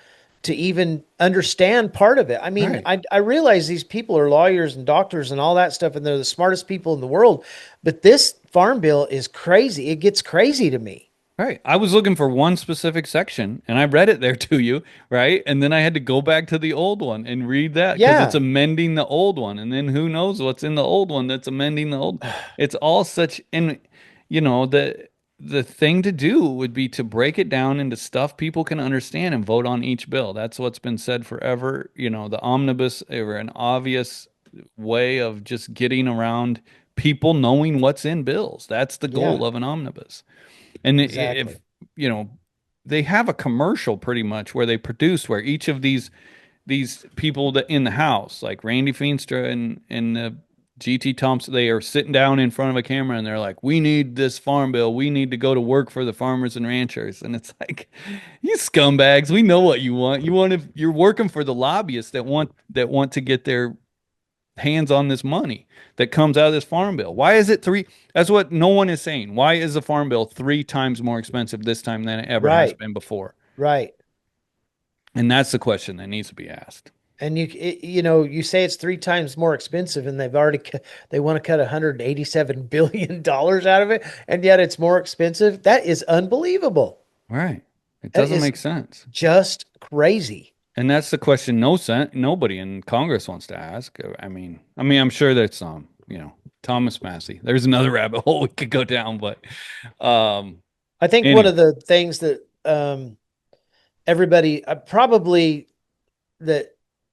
[SPEAKER 2] to even understand part of it. I mean,
[SPEAKER 1] Right.
[SPEAKER 2] I realize these people are lawyers and doctors and all that stuff, and they're the smartest people in the world. But this farm bill is crazy. It gets crazy to me.
[SPEAKER 1] Right. I was looking for one specific section and I read it there to you, right? And then I had to go back to the old one and read that because it's
[SPEAKER 2] Yeah.
[SPEAKER 1] amending the old one. And then who knows what's in the old one that's amending the old. It's all such, and the thing to do would be to break it down into stuff people can understand and vote on each bill. That's what's been said forever. The omnibus or an obvious way of just getting around people knowing what's in bills. That's the
[SPEAKER 2] Yeah.
[SPEAKER 1] goal of an omnibus. And if
[SPEAKER 2] Exactly.
[SPEAKER 1] you know, they have a commercial pretty much where they produce where each of these people that in the house, like Randy Feenstra and GT Thompson, they are sitting down in front of a camera and they're like, "We need this farm bill. We need to go to work for the farmers and ranchers." And it's like, you scumbags, we know what you want. You're working for the lobbyists that want to get their hands on this money that comes out of this farm bill. Why is it three? That's what no one is saying. Why is the farm bill 3 times more expensive this time than it ever has
[SPEAKER 2] Right.
[SPEAKER 1] been before?
[SPEAKER 2] Right.
[SPEAKER 1] And that's the question that needs to be asked.
[SPEAKER 2] And you say it's 3 times more expensive, and they want to cut $187 billion out of it, and yet it's more expensive. That is unbelievable.
[SPEAKER 1] Right. It
[SPEAKER 2] That
[SPEAKER 1] doesn't
[SPEAKER 2] is
[SPEAKER 1] make sense.
[SPEAKER 2] just crazy.
[SPEAKER 1] And that's the question nobody in Congress wants to ask. I mean, I'm sure that's Thomas Massey. There's another rabbit hole we could go down, but um
[SPEAKER 2] I think one
[SPEAKER 1] anyway,
[SPEAKER 2] of the things that everybody probably that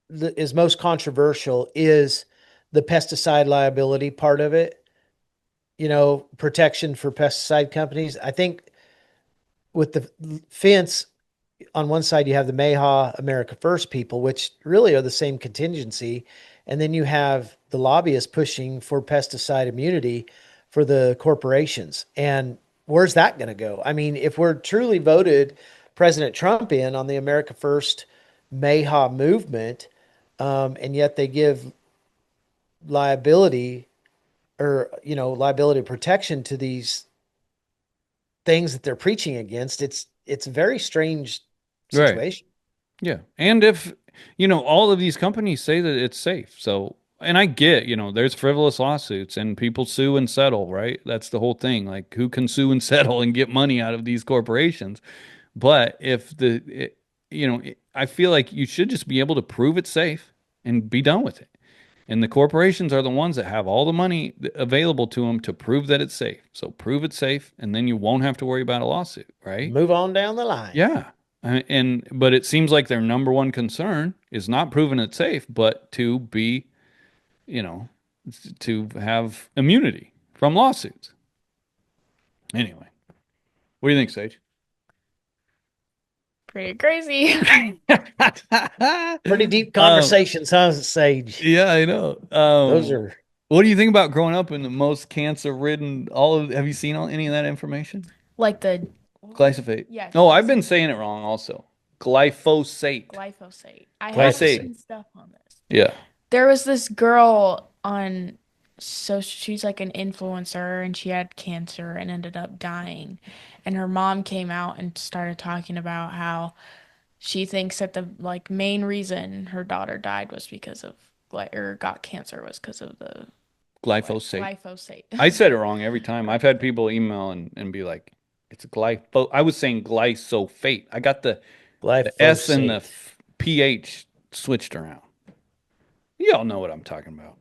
[SPEAKER 2] is most controversial is the pesticide liability part of it, protection for pesticide companies. I think with the fence on one side, you have the Mayhaw America First people, which really are the same contingency. And then you have the lobbyists pushing for pesticide immunity for the corporations. And where's that going to go? I mean, if we're truly voted President Trump in on the America First Mayhaw movement, and yet they give liability liability protection to these things that they're preaching against, it's a very strange
[SPEAKER 1] Right.
[SPEAKER 2] situation.
[SPEAKER 1] Yeah. And if, all of these companies say that it's safe. So, and I get, there's frivolous lawsuits and people sue and settle, right? That's the whole thing. Like, who can sue and settle and get money out of these corporations? But if I feel like you should just be able to prove it's safe and be done with it. And the corporations are the ones that have all the money available to them to prove that it's safe. So prove it's safe, and then you won't have to worry about a lawsuit, right?
[SPEAKER 2] Move on down the line.
[SPEAKER 1] Yeah. But it seems like their number one concern is not proving it's safe, but to be, you know, to have immunity from lawsuits. Anyway, what do you think, Sage?
[SPEAKER 3] Pretty crazy.
[SPEAKER 2] Pretty deep conversations, huh, Sage?
[SPEAKER 1] Yeah, I know.
[SPEAKER 2] Those are.
[SPEAKER 1] What do you think about growing up in the most cancer-ridden? Have you seen any of that information?
[SPEAKER 3] Like the
[SPEAKER 1] Glyphosate.
[SPEAKER 3] Yeah.
[SPEAKER 1] Oh, I've been saying it wrong also. Glyphosate.
[SPEAKER 3] Glyphosate. I have
[SPEAKER 1] Glyphosate.
[SPEAKER 3] seen stuff on this.
[SPEAKER 1] Yeah.
[SPEAKER 3] There was this girl so she's like an influencer and she had cancer and ended up dying. And her mom came out and started talking about how she thinks that the main reason her daughter died was because of or got cancer was because of the
[SPEAKER 1] Glyphosate.
[SPEAKER 3] glyphosate.
[SPEAKER 1] I said it wrong every time. I've had people email and be like, it's a glypho. I was saying glyphosate. I got the S and the pH switched around. You all know what I'm talking about.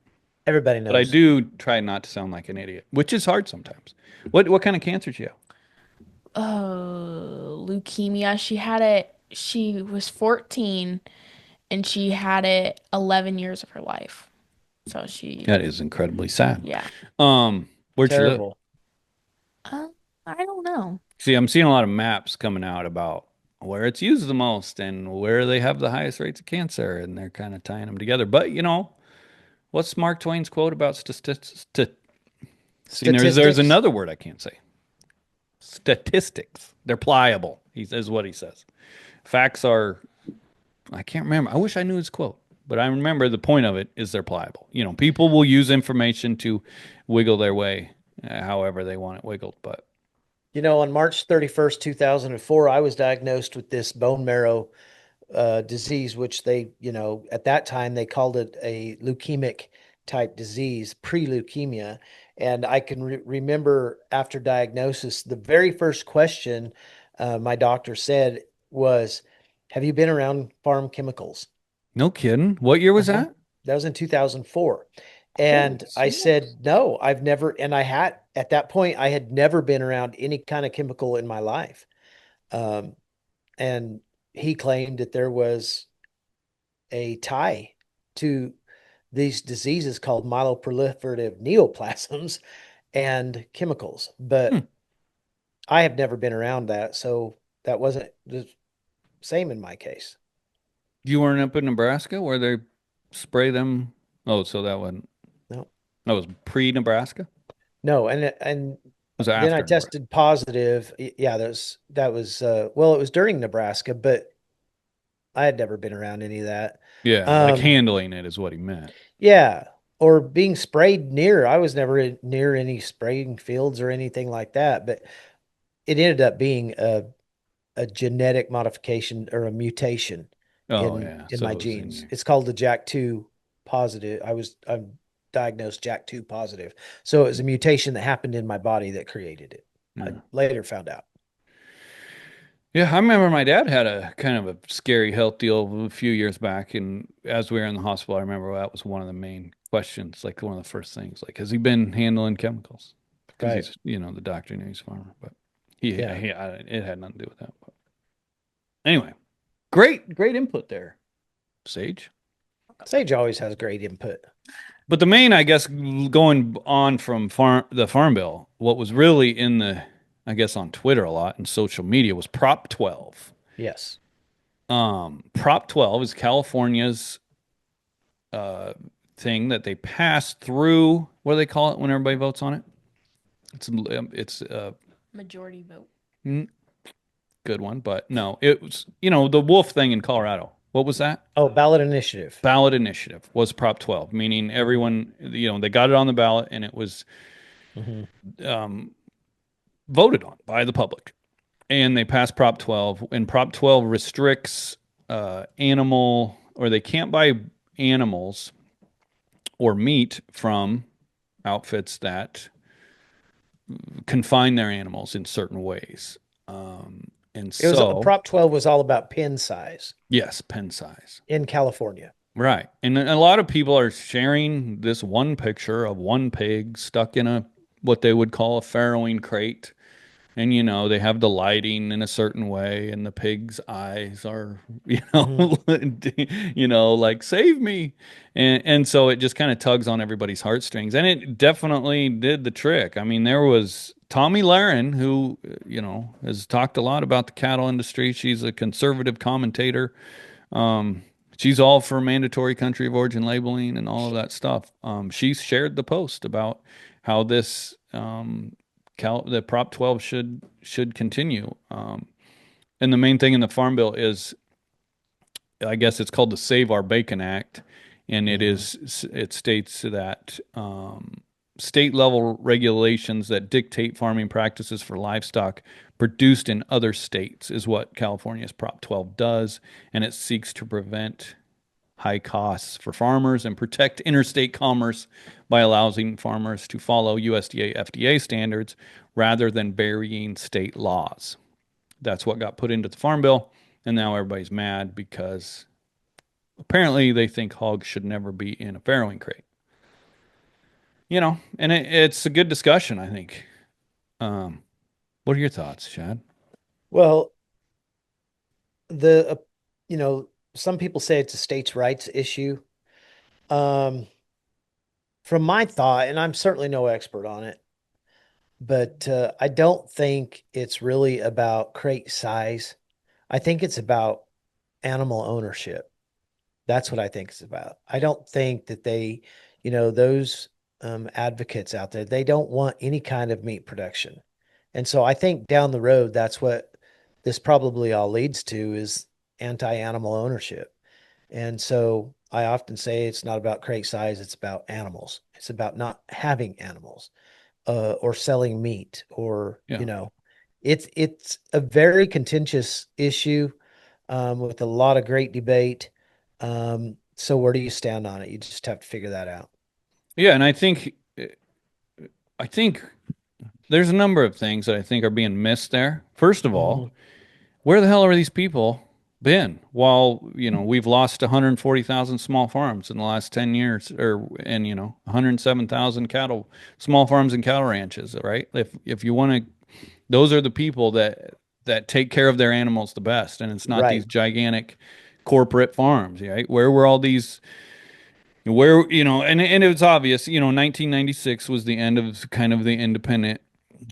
[SPEAKER 2] Everybody knows.
[SPEAKER 1] But I do try not to sound like an idiot, which is hard sometimes. What kind of cancer did you have?
[SPEAKER 3] Leukemia. She had it. She was 14 and she had it 11 years of her life. So
[SPEAKER 1] That is incredibly sad.
[SPEAKER 3] Yeah.
[SPEAKER 1] Where'd you live?
[SPEAKER 2] Terrible.
[SPEAKER 3] I don't know.
[SPEAKER 1] See, I'm seeing a lot of maps coming out about where it's used the most and where they have the highest rates of cancer, and they're kind of tying them together. But what's Mark Twain's quote about statistics? See, there's another word I can't say. Statistics. They're pliable. Is what he says. Facts are. I can't remember. I wish I knew his quote, but I remember the point of it is they're pliable. People will use information to wiggle their way however they want it wiggled. But
[SPEAKER 2] on March 31st, 2004, I was diagnosed with this bone marrow disease, which they, at that time they called it a leukemic type disease, pre-leukemia. And I can remember after diagnosis, the very first question my doctor said was, have you been around farm chemicals?
[SPEAKER 1] No kidding. What year was that?
[SPEAKER 2] That was in 2004. And I said, no, I've never, and at that point, I had never been around any kind of chemical in my life. And he claimed that there was a tie to these diseases called myeloproliferative neoplasms and chemicals. But I have never been around that. So that wasn't the same in my case.
[SPEAKER 1] You weren't up in Nebraska where they spray them? Oh, so that wasn't.
[SPEAKER 2] No.
[SPEAKER 1] That was pre-Nebraska?
[SPEAKER 2] No, and
[SPEAKER 1] Was
[SPEAKER 2] then I
[SPEAKER 1] after
[SPEAKER 2] tested positive. Yeah, that was it was during Nebraska, but I had never been around any of that.
[SPEAKER 1] Yeah, like handling it is what he meant.
[SPEAKER 2] Yeah, or being sprayed near. I was never near any spraying fields or anything like that, but it ended up being a genetic modification or a mutation in my genes. It's called the JAK2 positive. I'm diagnosed JAK2 positive. So it was a mutation that happened in my body that created it. Yeah. I later found out.
[SPEAKER 1] Yeah, I remember my dad had a kind of a scary health deal a few years back, and as we were in the hospital, I remember that was one of the main questions, like one of the first things, like, has he been handling chemicals? Because he's, the doctor knew he's a farmer, but it had nothing to do with that. But anyway, great input there, Sage.
[SPEAKER 2] Sage always has great input.
[SPEAKER 1] But the main, I guess, going on from the Farm Bill, what was really in the, I guess, on Twitter a lot and social media was Prop 12.
[SPEAKER 2] Yes.
[SPEAKER 1] Prop 12 is California's uh, thing that they passed through. What do they call it when everybody votes on it? It's
[SPEAKER 3] Majority vote.
[SPEAKER 1] good one, but no, it was the wolf thing in Colorado. What was that?
[SPEAKER 2] Oh, ballot initiative.
[SPEAKER 1] Ballot initiative was Prop 12, meaning everyone, they got it on the ballot and it was
[SPEAKER 2] Hmm.
[SPEAKER 1] voted on by the public. And they passed Prop 12, and Prop 12 restricts animal, or they can't buy animals or meat from outfits that confine their animals in certain ways. And
[SPEAKER 2] It was
[SPEAKER 1] so,
[SPEAKER 2] Prop 12 was all about pen size
[SPEAKER 1] yes, pen size.
[SPEAKER 2] in California.
[SPEAKER 1] Right. And a lot of people are sharing this one picture of one pig stuck in a what they would call a farrowing crate. And they have the lighting in a certain way, and the pig's eyes are,
[SPEAKER 2] Hmm.
[SPEAKER 1] like save me. And so it just kind of tugs on everybody's heartstrings. And it definitely did the trick. I mean, there was Tommy Lahren, who, has talked a lot about the cattle industry. She's a conservative commentator. She's all for mandatory country of origin labeling and all of that stuff. She shared the post about how this the Prop 12 should continue. And the main thing in the Farm Bill is, I guess it's called the Save Our Bacon Act, and
[SPEAKER 2] Hmm.
[SPEAKER 1] it states that state level regulations that dictate farming practices for livestock produced in other states is what California's Prop 12 does, and it seeks to prevent high costs for farmers and protect interstate commerce by allowing farmers to follow USDA FDA standards rather than varying state laws. That's what got put into the Farm Bill, and now everybody's mad because apparently they think hogs should never be in a farrowing crate. And it's a good discussion, I think. Um, what are your thoughts, Chad?
[SPEAKER 2] Well, the some people say it's a states' rights issue. Um, from my thought, and I'm certainly no expert on it, but I don't think it's really about crate size. I think it's about animal ownership. That's what I think it's about. I don't think that those advocates out there, they don't want any kind of meat production. And so I think down the road, that's what this probably all leads to is anti-animal ownership. And so I often say it's not about crate size, it's about animals. It's about not having animals or selling meat or,
[SPEAKER 1] Yeah.
[SPEAKER 2] it's a very contentious issue with a lot of great debate. So where do you stand on it? You just have to figure that out.
[SPEAKER 1] Yeah, and I think there's a number of things that I think are being missed there. First of all,
[SPEAKER 2] Hmm.
[SPEAKER 1] where the hell are these people been while, we've lost 140,000 small farms in the last 10 years and 107,000 small farms and cattle ranches, right? If you want to, those are the people that take care of their animals the best, and it's not these
[SPEAKER 2] Right.
[SPEAKER 1] gigantic corporate farms, right? Where were all these and it was obvious, 1996 was the end of kind of the independent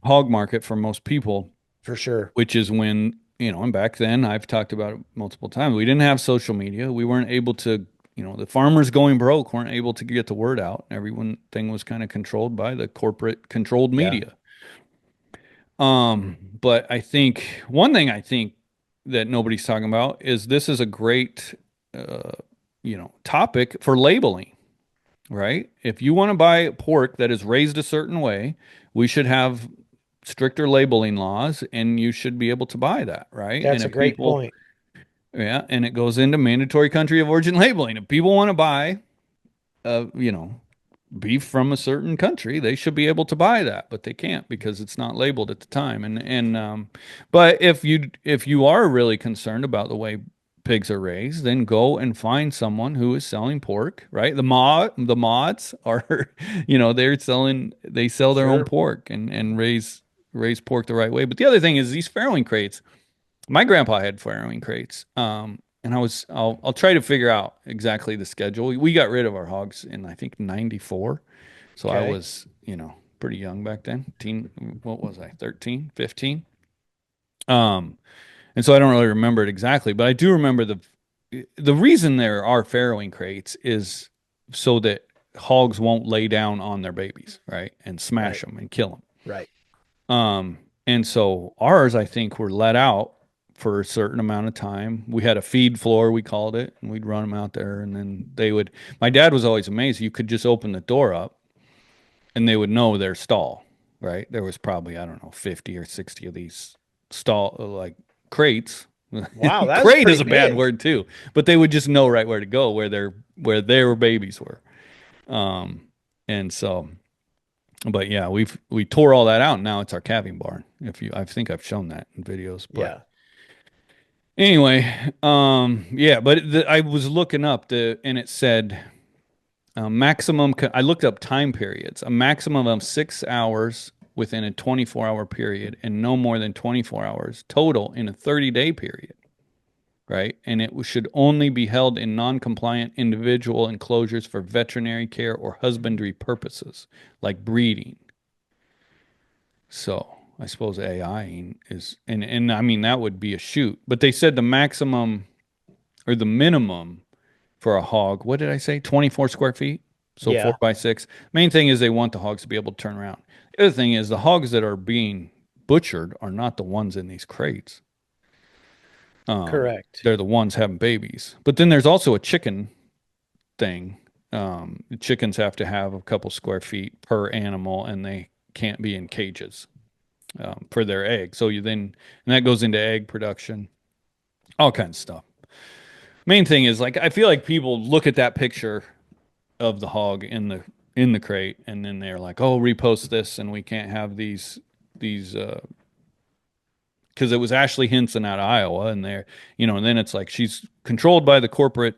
[SPEAKER 1] hog market for most people,
[SPEAKER 2] For sure.
[SPEAKER 1] which is when, and back then I've talked about it multiple times. We didn't have social media. We weren't able to, the farmers going broke weren't able to get the word out. Everyone thing was kind of controlled by the corporate controlled
[SPEAKER 2] Yeah.
[SPEAKER 1] media. But I think one thing I think that nobody's talking about is this is a great, uh, topic for labeling, right? If you want to buy pork that is raised a certain way, we should have stricter labeling laws, and you should be able to buy that, right? And
[SPEAKER 2] That's a
[SPEAKER 1] if
[SPEAKER 2] great
[SPEAKER 1] people,
[SPEAKER 2] point.
[SPEAKER 1] yeah, and it goes into mandatory country of origin labeling. If people want to buy, uh, you know, beef from a certain country, they should be able to buy that, but they can't because it's not labeled at the time. But if you are really concerned about the way pigs are raised, then go and find someone who is selling pork, right? The mods are, they sell their own
[SPEAKER 2] Sure.
[SPEAKER 1] pork and raise pork the right way. But the other thing is these farrowing crates. My grandpa had farrowing crates. and I'll try to figure out exactly the schedule. We got rid of our hogs in I think 94. So I
[SPEAKER 2] Okay.
[SPEAKER 1] was, pretty young back then. What was I? 13, 15. Um, and so I don't really remember it exactly, but I do remember the reason there are farrowing crates is so that hogs won't lay down on their babies, right? And smash
[SPEAKER 2] Right.
[SPEAKER 1] them and kill them.
[SPEAKER 2] Right.
[SPEAKER 1] And so ours, I think, were let out for a certain amount of time. We had a feed floor, we called it, and we'd run them out there. And then my dad was always amazed. You could just open the door up and they would know their stall, right? There was probably, I don't know, 50 or 60 of these like crates.
[SPEAKER 2] Wow, that's
[SPEAKER 1] Crate is
[SPEAKER 2] pretty
[SPEAKER 1] a bad
[SPEAKER 2] big.
[SPEAKER 1] word too, but they would just know right where to go, where their babies were. And so but yeah, we tore all that out. And now it's our calving barn. I think I've shown that in videos. But
[SPEAKER 2] Yeah.
[SPEAKER 1] anyway, yeah. But I was looking up and it said maximum. I looked up time periods. A maximum of 6 hours within a 24-hour period, and no more than 24 hours total in a 30-day period. Right, and it should only be held in non-compliant individual enclosures for veterinary care or husbandry purposes, like breeding. So I suppose AI is, and I mean that would be a shoot. But they said the maximum or the minimum for a hog, what did I say? 24 square feet. So four
[SPEAKER 2] Yeah.
[SPEAKER 1] by six. Main thing is they want the hogs to be able to turn around. The other thing is the hogs that are being butchered are not the ones in these crates.
[SPEAKER 2] Correct.
[SPEAKER 1] They're the ones having babies. But then there's also a chicken thing. Chickens have to have a couple square feet per animal, and they can't be in cages. For their egg. So and that goes into egg production, all kinds of stuff. Main thing is like I feel like people look at that picture of the hog in the crate, and then they're like, "Oh, repost this, and we can't have these because it was Ashley Hinson out of Iowa, and and then it's like she's controlled by the corporate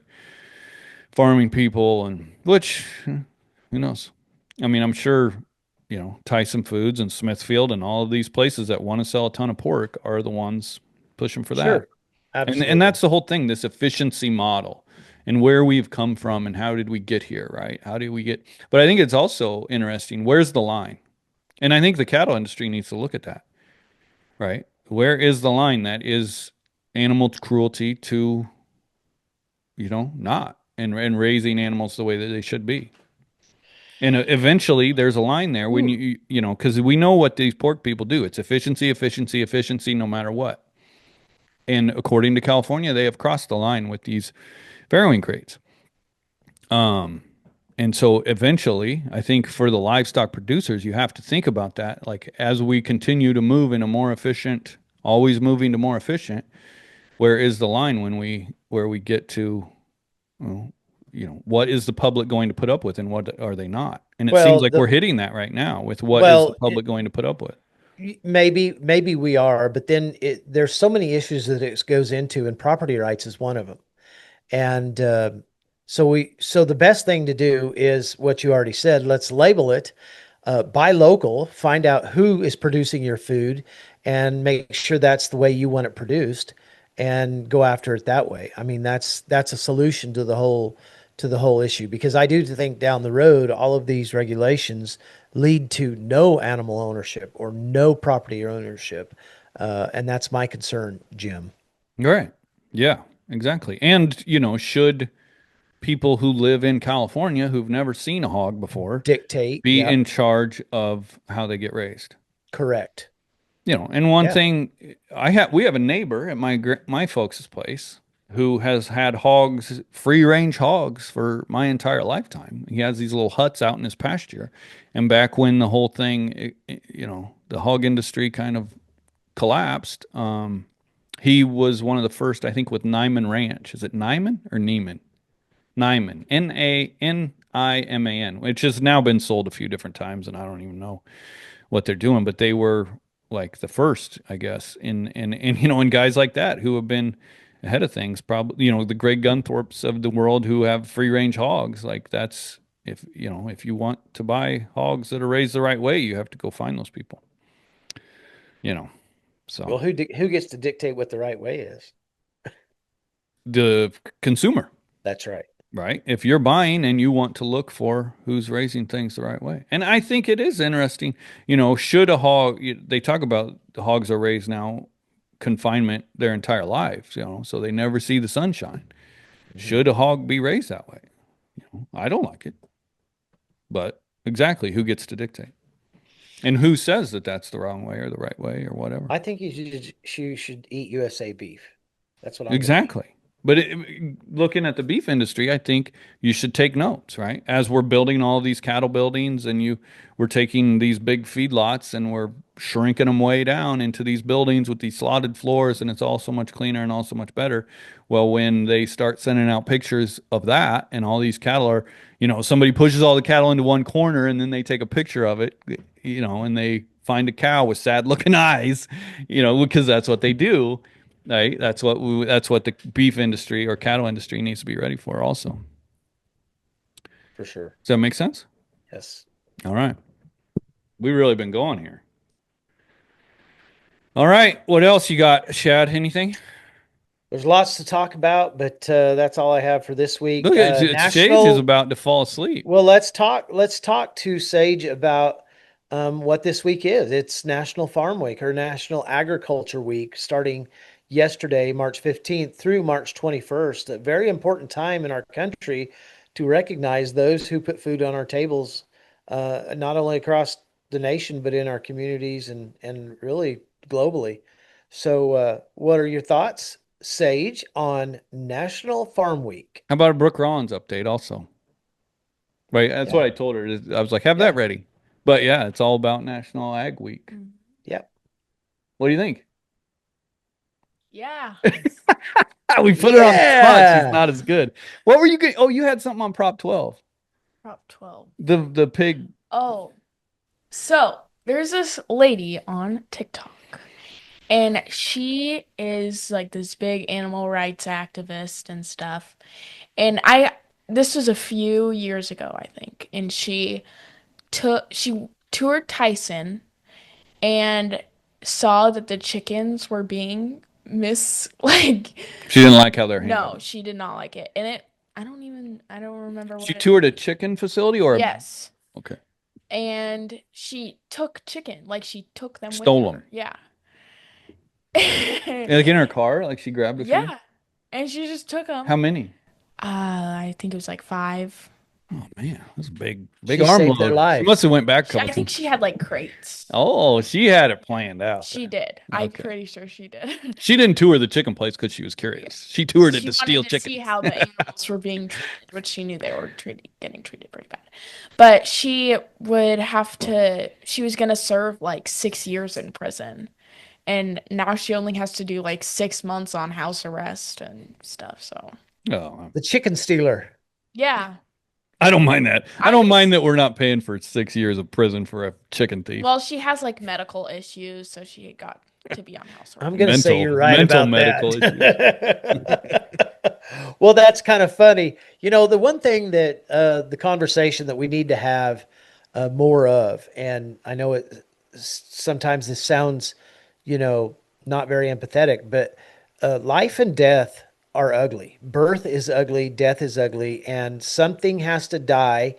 [SPEAKER 1] farming people, and which who knows? I mean, I'm sure Tyson Foods and Smithfield and all of these places that want to sell a ton of pork are the ones pushing for that.
[SPEAKER 2] Sure.
[SPEAKER 1] And
[SPEAKER 2] Absolutely.
[SPEAKER 1] that's the whole thing, this efficiency model and where we've come from and how did we get here, right? How did we get But I think it's also interesting, where's the line? And I think the cattle industry needs to look at that, right? Where is the line that is animal cruelty to, not and raising animals the way that they should be? And eventually there's a line there when
[SPEAKER 2] Ooh.
[SPEAKER 1] because we know what these pork people do. It's efficiency, efficiency, efficiency, no matter what. And according to California, they have crossed the line with these farrowing crates. And so eventually, I think for the livestock producers, you have to think about that. Like as we continue to move in a more efficient, always moving to more efficient, where is the line where we get to, well, what is the public going to put up with and what are they not? And it seems
[SPEAKER 2] Well,
[SPEAKER 1] like we're hitting that right now with what is the
[SPEAKER 2] well,
[SPEAKER 1] public going to put up with?
[SPEAKER 2] maybe we are, but then there's so many issues that it goes into, and property rights is one of them. And so the best thing to do is what you already said. Let's label it, buy local, find out who is producing your food, and make sure that's the way you want it produced, and go after it that way. I mean, that's a solution to the whole issue, because I do think down the road, all of these regulations lead to no animal ownership or no property ownership, and that's my concern, Jim.
[SPEAKER 1] Right. Yeah, exactly. And, should people who live in California who've never seen a hog before
[SPEAKER 2] Dictate.
[SPEAKER 1] be
[SPEAKER 2] Yep.
[SPEAKER 1] in charge of how they get raised?
[SPEAKER 2] Correct.
[SPEAKER 1] And one
[SPEAKER 2] Yeah.
[SPEAKER 1] thing we have a neighbor at my folks' place who has had hogs, free range hogs for my entire lifetime. He has these little huts out in his pasture. And back when the whole thing, the hog industry kind of collapsed, he was one of the first, I think, with Nyman Ranch. Is it Nyman or Neiman? Nyman, Naiman, which has now been sold a few different times, and I don't even know what they're doing, but they were like the first, I guess, in guys like that who have been ahead of things, probably, the Greg Gunthorpes of the world who have free range hogs. Like that's if you want to buy hogs that are raised the right way, you have to go find those people, you know. So
[SPEAKER 2] Well, who gets to dictate what the right way is?
[SPEAKER 1] the consumer.
[SPEAKER 2] That's right.
[SPEAKER 1] Right. If you're buying and you want to look for who's raising things the right way. And I think it is interesting, should a hog, they talk about the hogs are raised now confinement their entire lives, so they never see the sunshine.
[SPEAKER 2] Mhm.
[SPEAKER 1] Should a hog be raised that way? I don't like it. But exactly, who gets to dictate? And who says that that's the wrong way or the right way or whatever?
[SPEAKER 2] I think you should eat USA beef. That's what I'm going to eat.
[SPEAKER 1] Exactly. But looking at the beef industry, I think you should take notes, right? As we're building all these cattle buildings and we're taking these big feedlots and we're shrinking them way down into these buildings with these slotted floors and it's all so much cleaner and all so much better. Well, when they start sending out pictures of that and all these cattle are, somebody pushes all the cattle into one corner and then they take a picture of it, and they find a cow with sad looking eyes, because that's what they do. Right? That's what the beef industry or cattle industry needs to be ready for also.
[SPEAKER 2] For sure.
[SPEAKER 1] Does that make sense?
[SPEAKER 2] Yes.
[SPEAKER 1] All right. We've really been going here. All right. What else you got, Shad? Anything?
[SPEAKER 2] There's lots to talk about, but that's all I have for this week.
[SPEAKER 1] Look, Sage is about to fall asleep.
[SPEAKER 2] Well, let's talk to Sage about what this week is. It's National Farm Week or National Agriculture Week, starting yesterday, March 15th through March 21st. A very important time in our country to recognize those who put food on our tables, not only across the nation, but in our communities and really globally. So, what are your thoughts, Sage, on National Farm Week?
[SPEAKER 1] How about a Brooke Rollins update also? Right. That's what I told her. I was like, have that ready. But yeah, it's all about National Ag Week.
[SPEAKER 2] Yep.
[SPEAKER 1] What do you think?
[SPEAKER 3] Yeah.
[SPEAKER 1] We put her on the spot. She's not as good. What were you getting? Oh, you had something on Prop 12.
[SPEAKER 3] Prop 12.
[SPEAKER 1] The pig.
[SPEAKER 3] Oh, so there's this lady on TikTok, and she is like this big animal rights activist and stuff. And this was a few years ago, I think, and she toured Tyson and saw that the chickens were being
[SPEAKER 1] She didn't like how they're
[SPEAKER 3] no,
[SPEAKER 1] handled.
[SPEAKER 3] she did not like it. And I don't remember what
[SPEAKER 1] She toured a chicken facility or
[SPEAKER 3] yes.
[SPEAKER 1] Okay.
[SPEAKER 3] And she took chicken, like she took them
[SPEAKER 1] Stole
[SPEAKER 3] with her.
[SPEAKER 1] them.
[SPEAKER 3] Yeah.
[SPEAKER 1] Like in her car, like she grabbed a few.
[SPEAKER 3] Yeah. And she just took them.
[SPEAKER 1] How many?
[SPEAKER 3] I think it was like 5.
[SPEAKER 1] Oh man, that's a big
[SPEAKER 2] She
[SPEAKER 1] arm
[SPEAKER 2] saved their
[SPEAKER 1] load.
[SPEAKER 2] lives.
[SPEAKER 1] She must have went back a
[SPEAKER 3] I
[SPEAKER 1] couple
[SPEAKER 3] think
[SPEAKER 1] times.
[SPEAKER 3] she had like crates.
[SPEAKER 1] Oh, she had it planned out.
[SPEAKER 3] She did. I'm
[SPEAKER 1] Okay.
[SPEAKER 3] pretty sure she did.
[SPEAKER 1] She didn't tour the chicken place because she was curious. She toured it
[SPEAKER 3] She
[SPEAKER 1] to steal
[SPEAKER 3] wanted to
[SPEAKER 1] chicken.
[SPEAKER 3] see how the animals were being treated, which she knew they were getting treated pretty bad. But she was going to serve like 6 years in prison. And now she only has to do like 6 months on house arrest and stuff. So,
[SPEAKER 1] Oh,
[SPEAKER 2] The chicken stealer.
[SPEAKER 3] yeah.
[SPEAKER 1] I don't mind that. I
[SPEAKER 3] I
[SPEAKER 1] don't
[SPEAKER 3] just-
[SPEAKER 1] mind that we're not paying for 6 years of prison for a chicken thief.
[SPEAKER 3] Well, she has like medical issues, so she got to be on house arrest.
[SPEAKER 2] I'm going to say you're right
[SPEAKER 1] mental
[SPEAKER 2] about
[SPEAKER 1] medical
[SPEAKER 2] that. Well, that's kind of funny. The one thing that the conversation that we need to have more of, and I know sometimes this sounds, not very empathetic, but life and death are ugly. Birth is ugly, death is ugly, and something has to die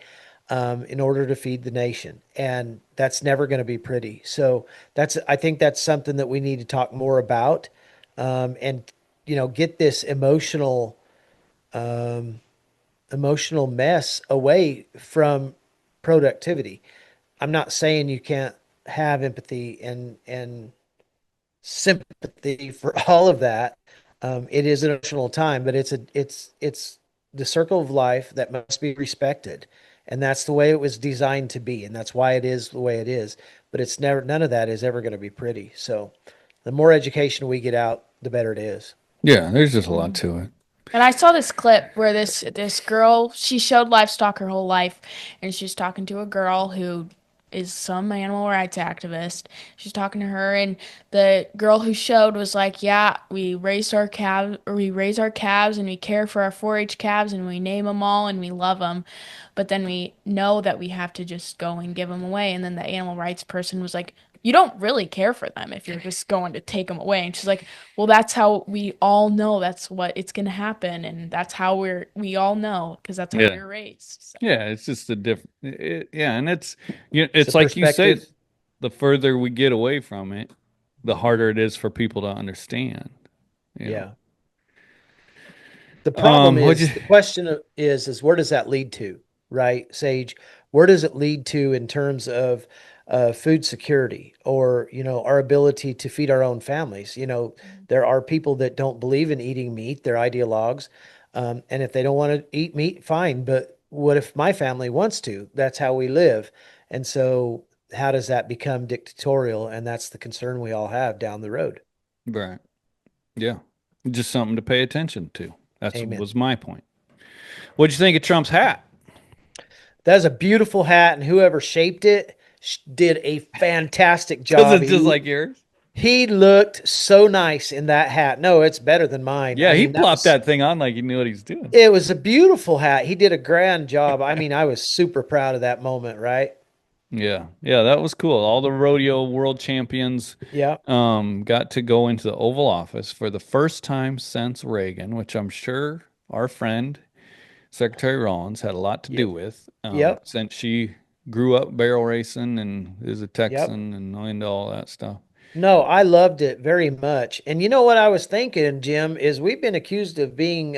[SPEAKER 2] in order to feed the nation. And that's never going to be pretty. So I think that's something that we need to talk more about, and, get this emotional mess away from productivity. I'm not saying you can't have empathy and sympathy for all of that. It is an emotional time, but it's the circle of life that must be respected. And that's the way it was designed to be. And that's why it is the way it is. But none of that is ever going to be pretty. So the more education we get out, the better it is.
[SPEAKER 1] Yeah, there's just a lot to it.
[SPEAKER 3] And I saw this clip where this girl, she showed livestock her whole life, and she's talking to a girl who is some animal rights activist. She's talking to her, and the girl who showed was like, "Yeah, we raise our calves, and we care for our 4-H calves, and we name them all, and we love them, but then we know that we have to just go and give them away." And then the animal rights person was like, you don't really care for them if you're just going to take them away. And she's like, well, that's how we all know that's what it's going to happen. And that's how we all know because that's how we
[SPEAKER 1] Yeah.
[SPEAKER 3] were raised. So,
[SPEAKER 1] Yeah, it's just a different. Yeah, and it's
[SPEAKER 2] It's
[SPEAKER 1] it's
[SPEAKER 2] a
[SPEAKER 1] like you say,
[SPEAKER 2] perspective.
[SPEAKER 1] the further we get away from it, the harder it is for people to understand. You know.
[SPEAKER 2] Yeah. The problem
[SPEAKER 1] What'd
[SPEAKER 2] is
[SPEAKER 1] you?
[SPEAKER 2] the question is where does that lead to, right, Sage? Where does it lead to in terms of food security or our ability to feed our own families? There are people that don't believe in eating meat; they're ideologues, and if they don't want to eat meat, fine. But what if my family wants to? That's how we live, and so how does that become dictatorial? And that's the concern we all have down the road.
[SPEAKER 1] Right. Yeah. Just something to pay attention to. That's
[SPEAKER 2] Amen.
[SPEAKER 1] was my point. What'd you think of Trump's hat?
[SPEAKER 2] That's a beautiful hat, and whoever shaped it did a fantastic
[SPEAKER 1] Because
[SPEAKER 2] job.
[SPEAKER 1] it's just like yours.
[SPEAKER 2] He looked so nice in that hat. No, it's better than mine.
[SPEAKER 1] Yeah,
[SPEAKER 2] I
[SPEAKER 1] he
[SPEAKER 2] mean,
[SPEAKER 1] plopped that thing on like he knew what he's doing.
[SPEAKER 2] it was a beautiful hat. He did a grand job. I mean, I was super proud of that moment, right?
[SPEAKER 1] Yeah, yeah, that was cool. All the rodeo world champions
[SPEAKER 2] Yeah.
[SPEAKER 1] got to go into the Oval Office for the first time since Reagan, which I'm sure our friend Secretary Rollins had a lot to
[SPEAKER 2] Yep.
[SPEAKER 1] do with,
[SPEAKER 2] Yep.
[SPEAKER 1] since she grew up barrel racing and is a
[SPEAKER 2] Yep.
[SPEAKER 1] Texan and into all that stuff.
[SPEAKER 2] No, I loved it very much. And you know what I was thinking, Jim, is we've been accused of being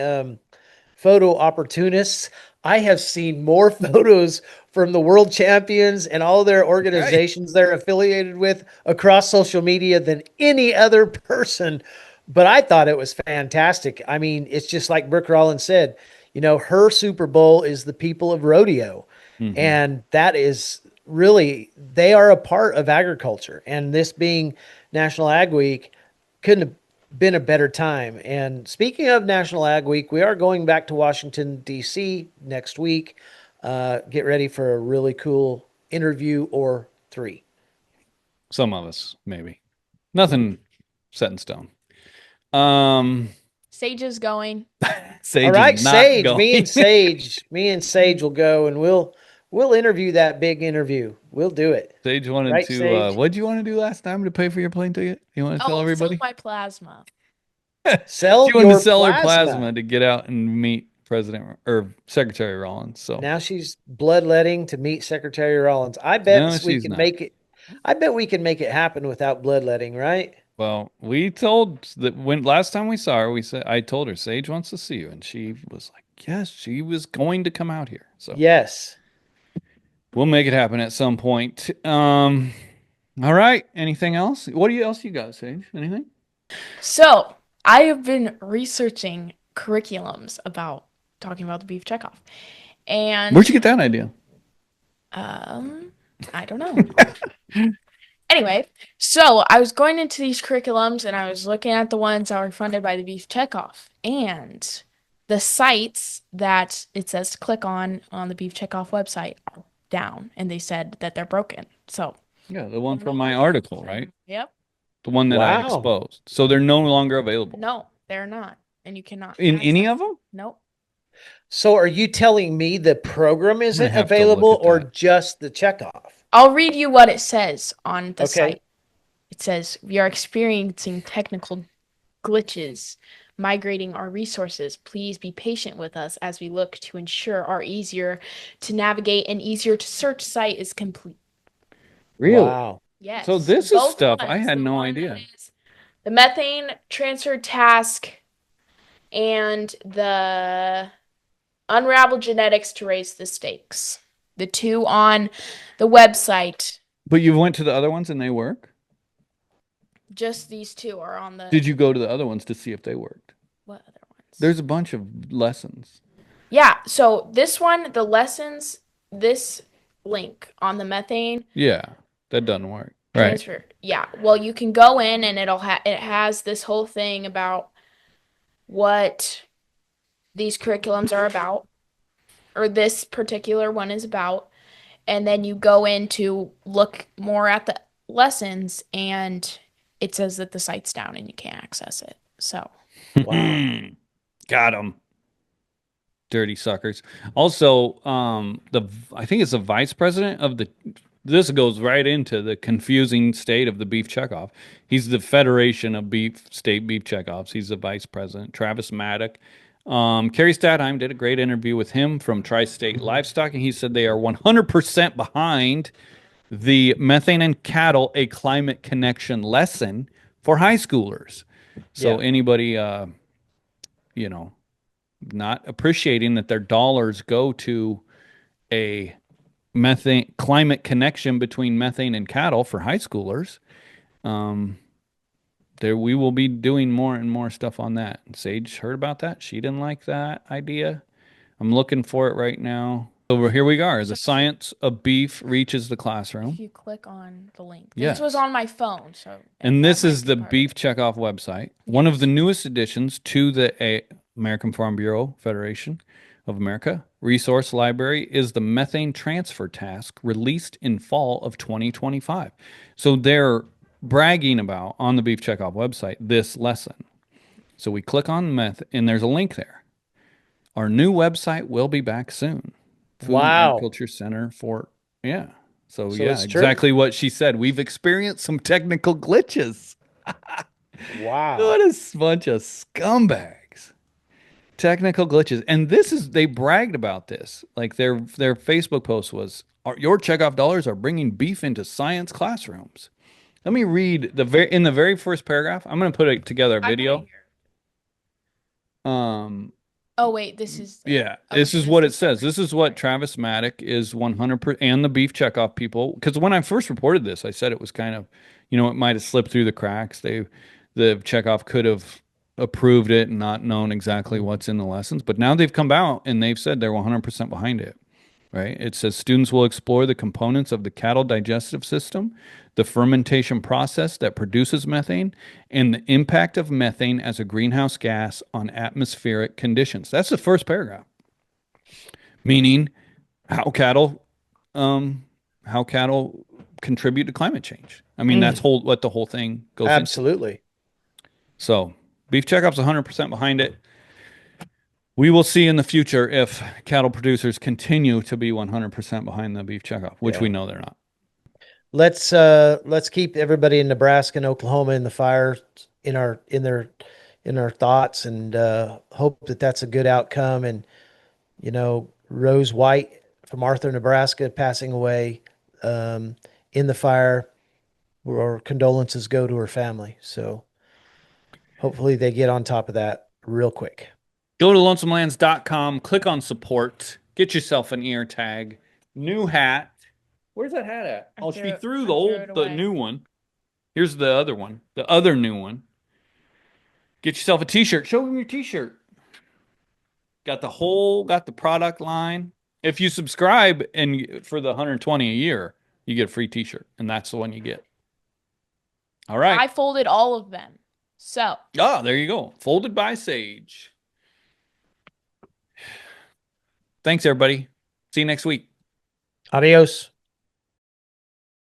[SPEAKER 2] photo opportunists. I have seen more photos from the world champions and all their
[SPEAKER 1] Right.
[SPEAKER 2] organizations they're affiliated with across social media than any other person. But I thought it was fantastic. I mean, it's just like Brooke Rollins said, her Super Bowl is the people of rodeo.
[SPEAKER 1] Hmm.
[SPEAKER 2] And that is really, they are a part of agriculture. And this being National Ag Week couldn't have been a better time. And speaking of National Ag Week, we are going back to Washington, D.C. next week. Get ready for a really cool interview or three.
[SPEAKER 1] Some of us, maybe. Nothing set in stone. Um,
[SPEAKER 3] Sage is going.
[SPEAKER 2] All
[SPEAKER 1] Sage is
[SPEAKER 2] right,
[SPEAKER 1] not
[SPEAKER 2] Sage.
[SPEAKER 1] going.
[SPEAKER 2] Me and Sage will go and we'll interview that big interview. We'll do it.
[SPEAKER 1] Sage wanted
[SPEAKER 2] Right,
[SPEAKER 1] to,
[SPEAKER 2] Sage?
[SPEAKER 1] what'd you want to do last time to pay for your plane ticket? You want to tell
[SPEAKER 3] Oh, sell
[SPEAKER 1] everybody?
[SPEAKER 3] my plasma.
[SPEAKER 2] Sell
[SPEAKER 1] She wanted to
[SPEAKER 2] your
[SPEAKER 1] sell her
[SPEAKER 2] plasma.
[SPEAKER 1] plasma to get out and meet President or Secretary Rollins. So
[SPEAKER 2] Now she's bloodletting to meet Secretary Rollins.
[SPEAKER 1] no, she's not.
[SPEAKER 2] I bet we can make it happen without bloodletting, right?
[SPEAKER 1] Well, we told that when last time we saw her, we said I told her Sage wants to see you, and she was like, yes, she was going to come out here. So
[SPEAKER 2] Yes.
[SPEAKER 1] we'll make it happen at some point. All right. Anything else? Else you got, Sage? Anything?
[SPEAKER 3] So I have been researching curriculums about talking about the beef checkoff. And
[SPEAKER 1] Where'd you get that idea?
[SPEAKER 3] I don't know. Anyway, so I was going into these curriculums and I was looking at the ones that were funded by the beef checkoff. And the sites that it says to click on the beef checkoff website are down and they said that they're broken. So,
[SPEAKER 1] Yeah, the one from my article, right?
[SPEAKER 3] yep.
[SPEAKER 1] The one that I
[SPEAKER 2] Wow.
[SPEAKER 1] exposed. So they're no longer available.
[SPEAKER 3] No, they're not. And you cannot
[SPEAKER 1] In any
[SPEAKER 3] access
[SPEAKER 1] of them?
[SPEAKER 3] Nope.
[SPEAKER 2] So are you telling me the program isn't
[SPEAKER 1] have to look
[SPEAKER 2] available
[SPEAKER 1] at
[SPEAKER 2] or
[SPEAKER 1] that.
[SPEAKER 2] just the checkoff?
[SPEAKER 3] I'll read you what it says on the
[SPEAKER 2] Okay.
[SPEAKER 3] site. It says, we are experiencing technical glitches migrating our resources. Please be patient with us as we look to ensure our easier to navigate and easier to search site is complete.
[SPEAKER 1] Really?
[SPEAKER 2] Wow.
[SPEAKER 3] Yes.
[SPEAKER 1] So this is
[SPEAKER 3] Both
[SPEAKER 1] stuff I
[SPEAKER 3] ones,
[SPEAKER 1] had
[SPEAKER 3] the
[SPEAKER 1] no
[SPEAKER 3] one
[SPEAKER 1] idea.
[SPEAKER 3] that is the methane transfer task and the unravel genetics to raise the stakes. The two on the website.
[SPEAKER 1] But you went to the other ones and they work?
[SPEAKER 3] Just these two are on the.
[SPEAKER 1] Did you go to the other ones to see if they worked?
[SPEAKER 3] What other ones?
[SPEAKER 1] There's a bunch of lessons.
[SPEAKER 3] Yeah, so this one, the lessons, this link on the methane
[SPEAKER 1] Yeah, that doesn't work. Right.
[SPEAKER 3] transfer. Yeah, well, you can go in and it has this whole thing about what these curriculums are about, or this particular one is about, and then you go in to look more at the lessons, and it says that the site's down and you can't access it. So,
[SPEAKER 2] Wow.
[SPEAKER 1] Got them. Dirty suckers. Also, I think it's the vice president of the this goes right into the confusing state of the beef checkoff. He's the Federation of State Beef Checkoffs. He's the vice president. Travis Maddock. Kerry Stadheim did a great interview with him from Tri-State Livestock, and he said they are 100% behind the Methane in Cattle, a Climate Connection lesson for high schoolers. So anybody, not appreciating that their dollars go to a methane climate connection between methane and cattle for high schoolers. There we will be doing more and more stuff on that. Sage heard about that. She didn't like that idea. I'm looking for it right now. Over here we are. The science of beef reaches the classroom.
[SPEAKER 3] If you click on the link.
[SPEAKER 1] Yes.
[SPEAKER 3] This was on my phone, so.
[SPEAKER 1] And this is the Beef Checkoff website. One of the newest additions to the American Farm Bureau Federation of America resource library is the methane transfer task released in fall of 2025. So they're bragging about on the Beef Checkoff website this lesson. So we click on and there's a link there. Our new website will be back soon. Food and Agriculture Center for So exactly what she said. We've experienced some technical glitches.
[SPEAKER 2] Wow.
[SPEAKER 1] What a bunch of scumbags. Technical glitches. And they bragged about this. Like their Facebook post was, your checkoff dollars are bringing beef into science classrooms. Let me read in the very first paragraph. I'm going to put together a video.
[SPEAKER 3] Oh wait, this is
[SPEAKER 1] this is what it says. This is what Travis Maddock is 100% and the beef checkoff people. Because when I first reported this, I said it was kind of, it might have slipped through the cracks. The checkoff could have approved it and not known exactly what's in the lessons. But now they've come out and they've said they're 100% behind it. Right? It says students will explore the components of the cattle digestive system, the fermentation process that produces methane, and the impact of methane as a greenhouse gas on atmospheric conditions. That's the first paragraph. Meaning how cattle contribute to climate change. I mean, that's what the whole thing goes into.
[SPEAKER 2] Absolutely.
[SPEAKER 1] So, Beef Checkoff's 100% behind it. We will see in the future if cattle producers continue to be 100% behind the Beef Checkoff, which we know they're not.
[SPEAKER 2] Let's keep everybody in Nebraska and Oklahoma in the fire in our thoughts, and hope that that's a good outcome. And Rose White from Arthur, Nebraska, passing away in the fire. Our condolences go to her family. So hopefully they get on top of that real quick.
[SPEAKER 1] Go to lonesomelands.com, click on support, get yourself an ear tag, new hat. Where's that hat at? She threw the new one. Here's the other one, the other new one. Get yourself a t-shirt. Show them your t-shirt. Got the product line. If you subscribe and for the 120 a year, you get a free t-shirt, and that's the one you get. All right.
[SPEAKER 3] I folded all of them. So.
[SPEAKER 1] Oh, there you go. Folded by Sage. Thanks, everybody. See you next week.
[SPEAKER 2] Adios.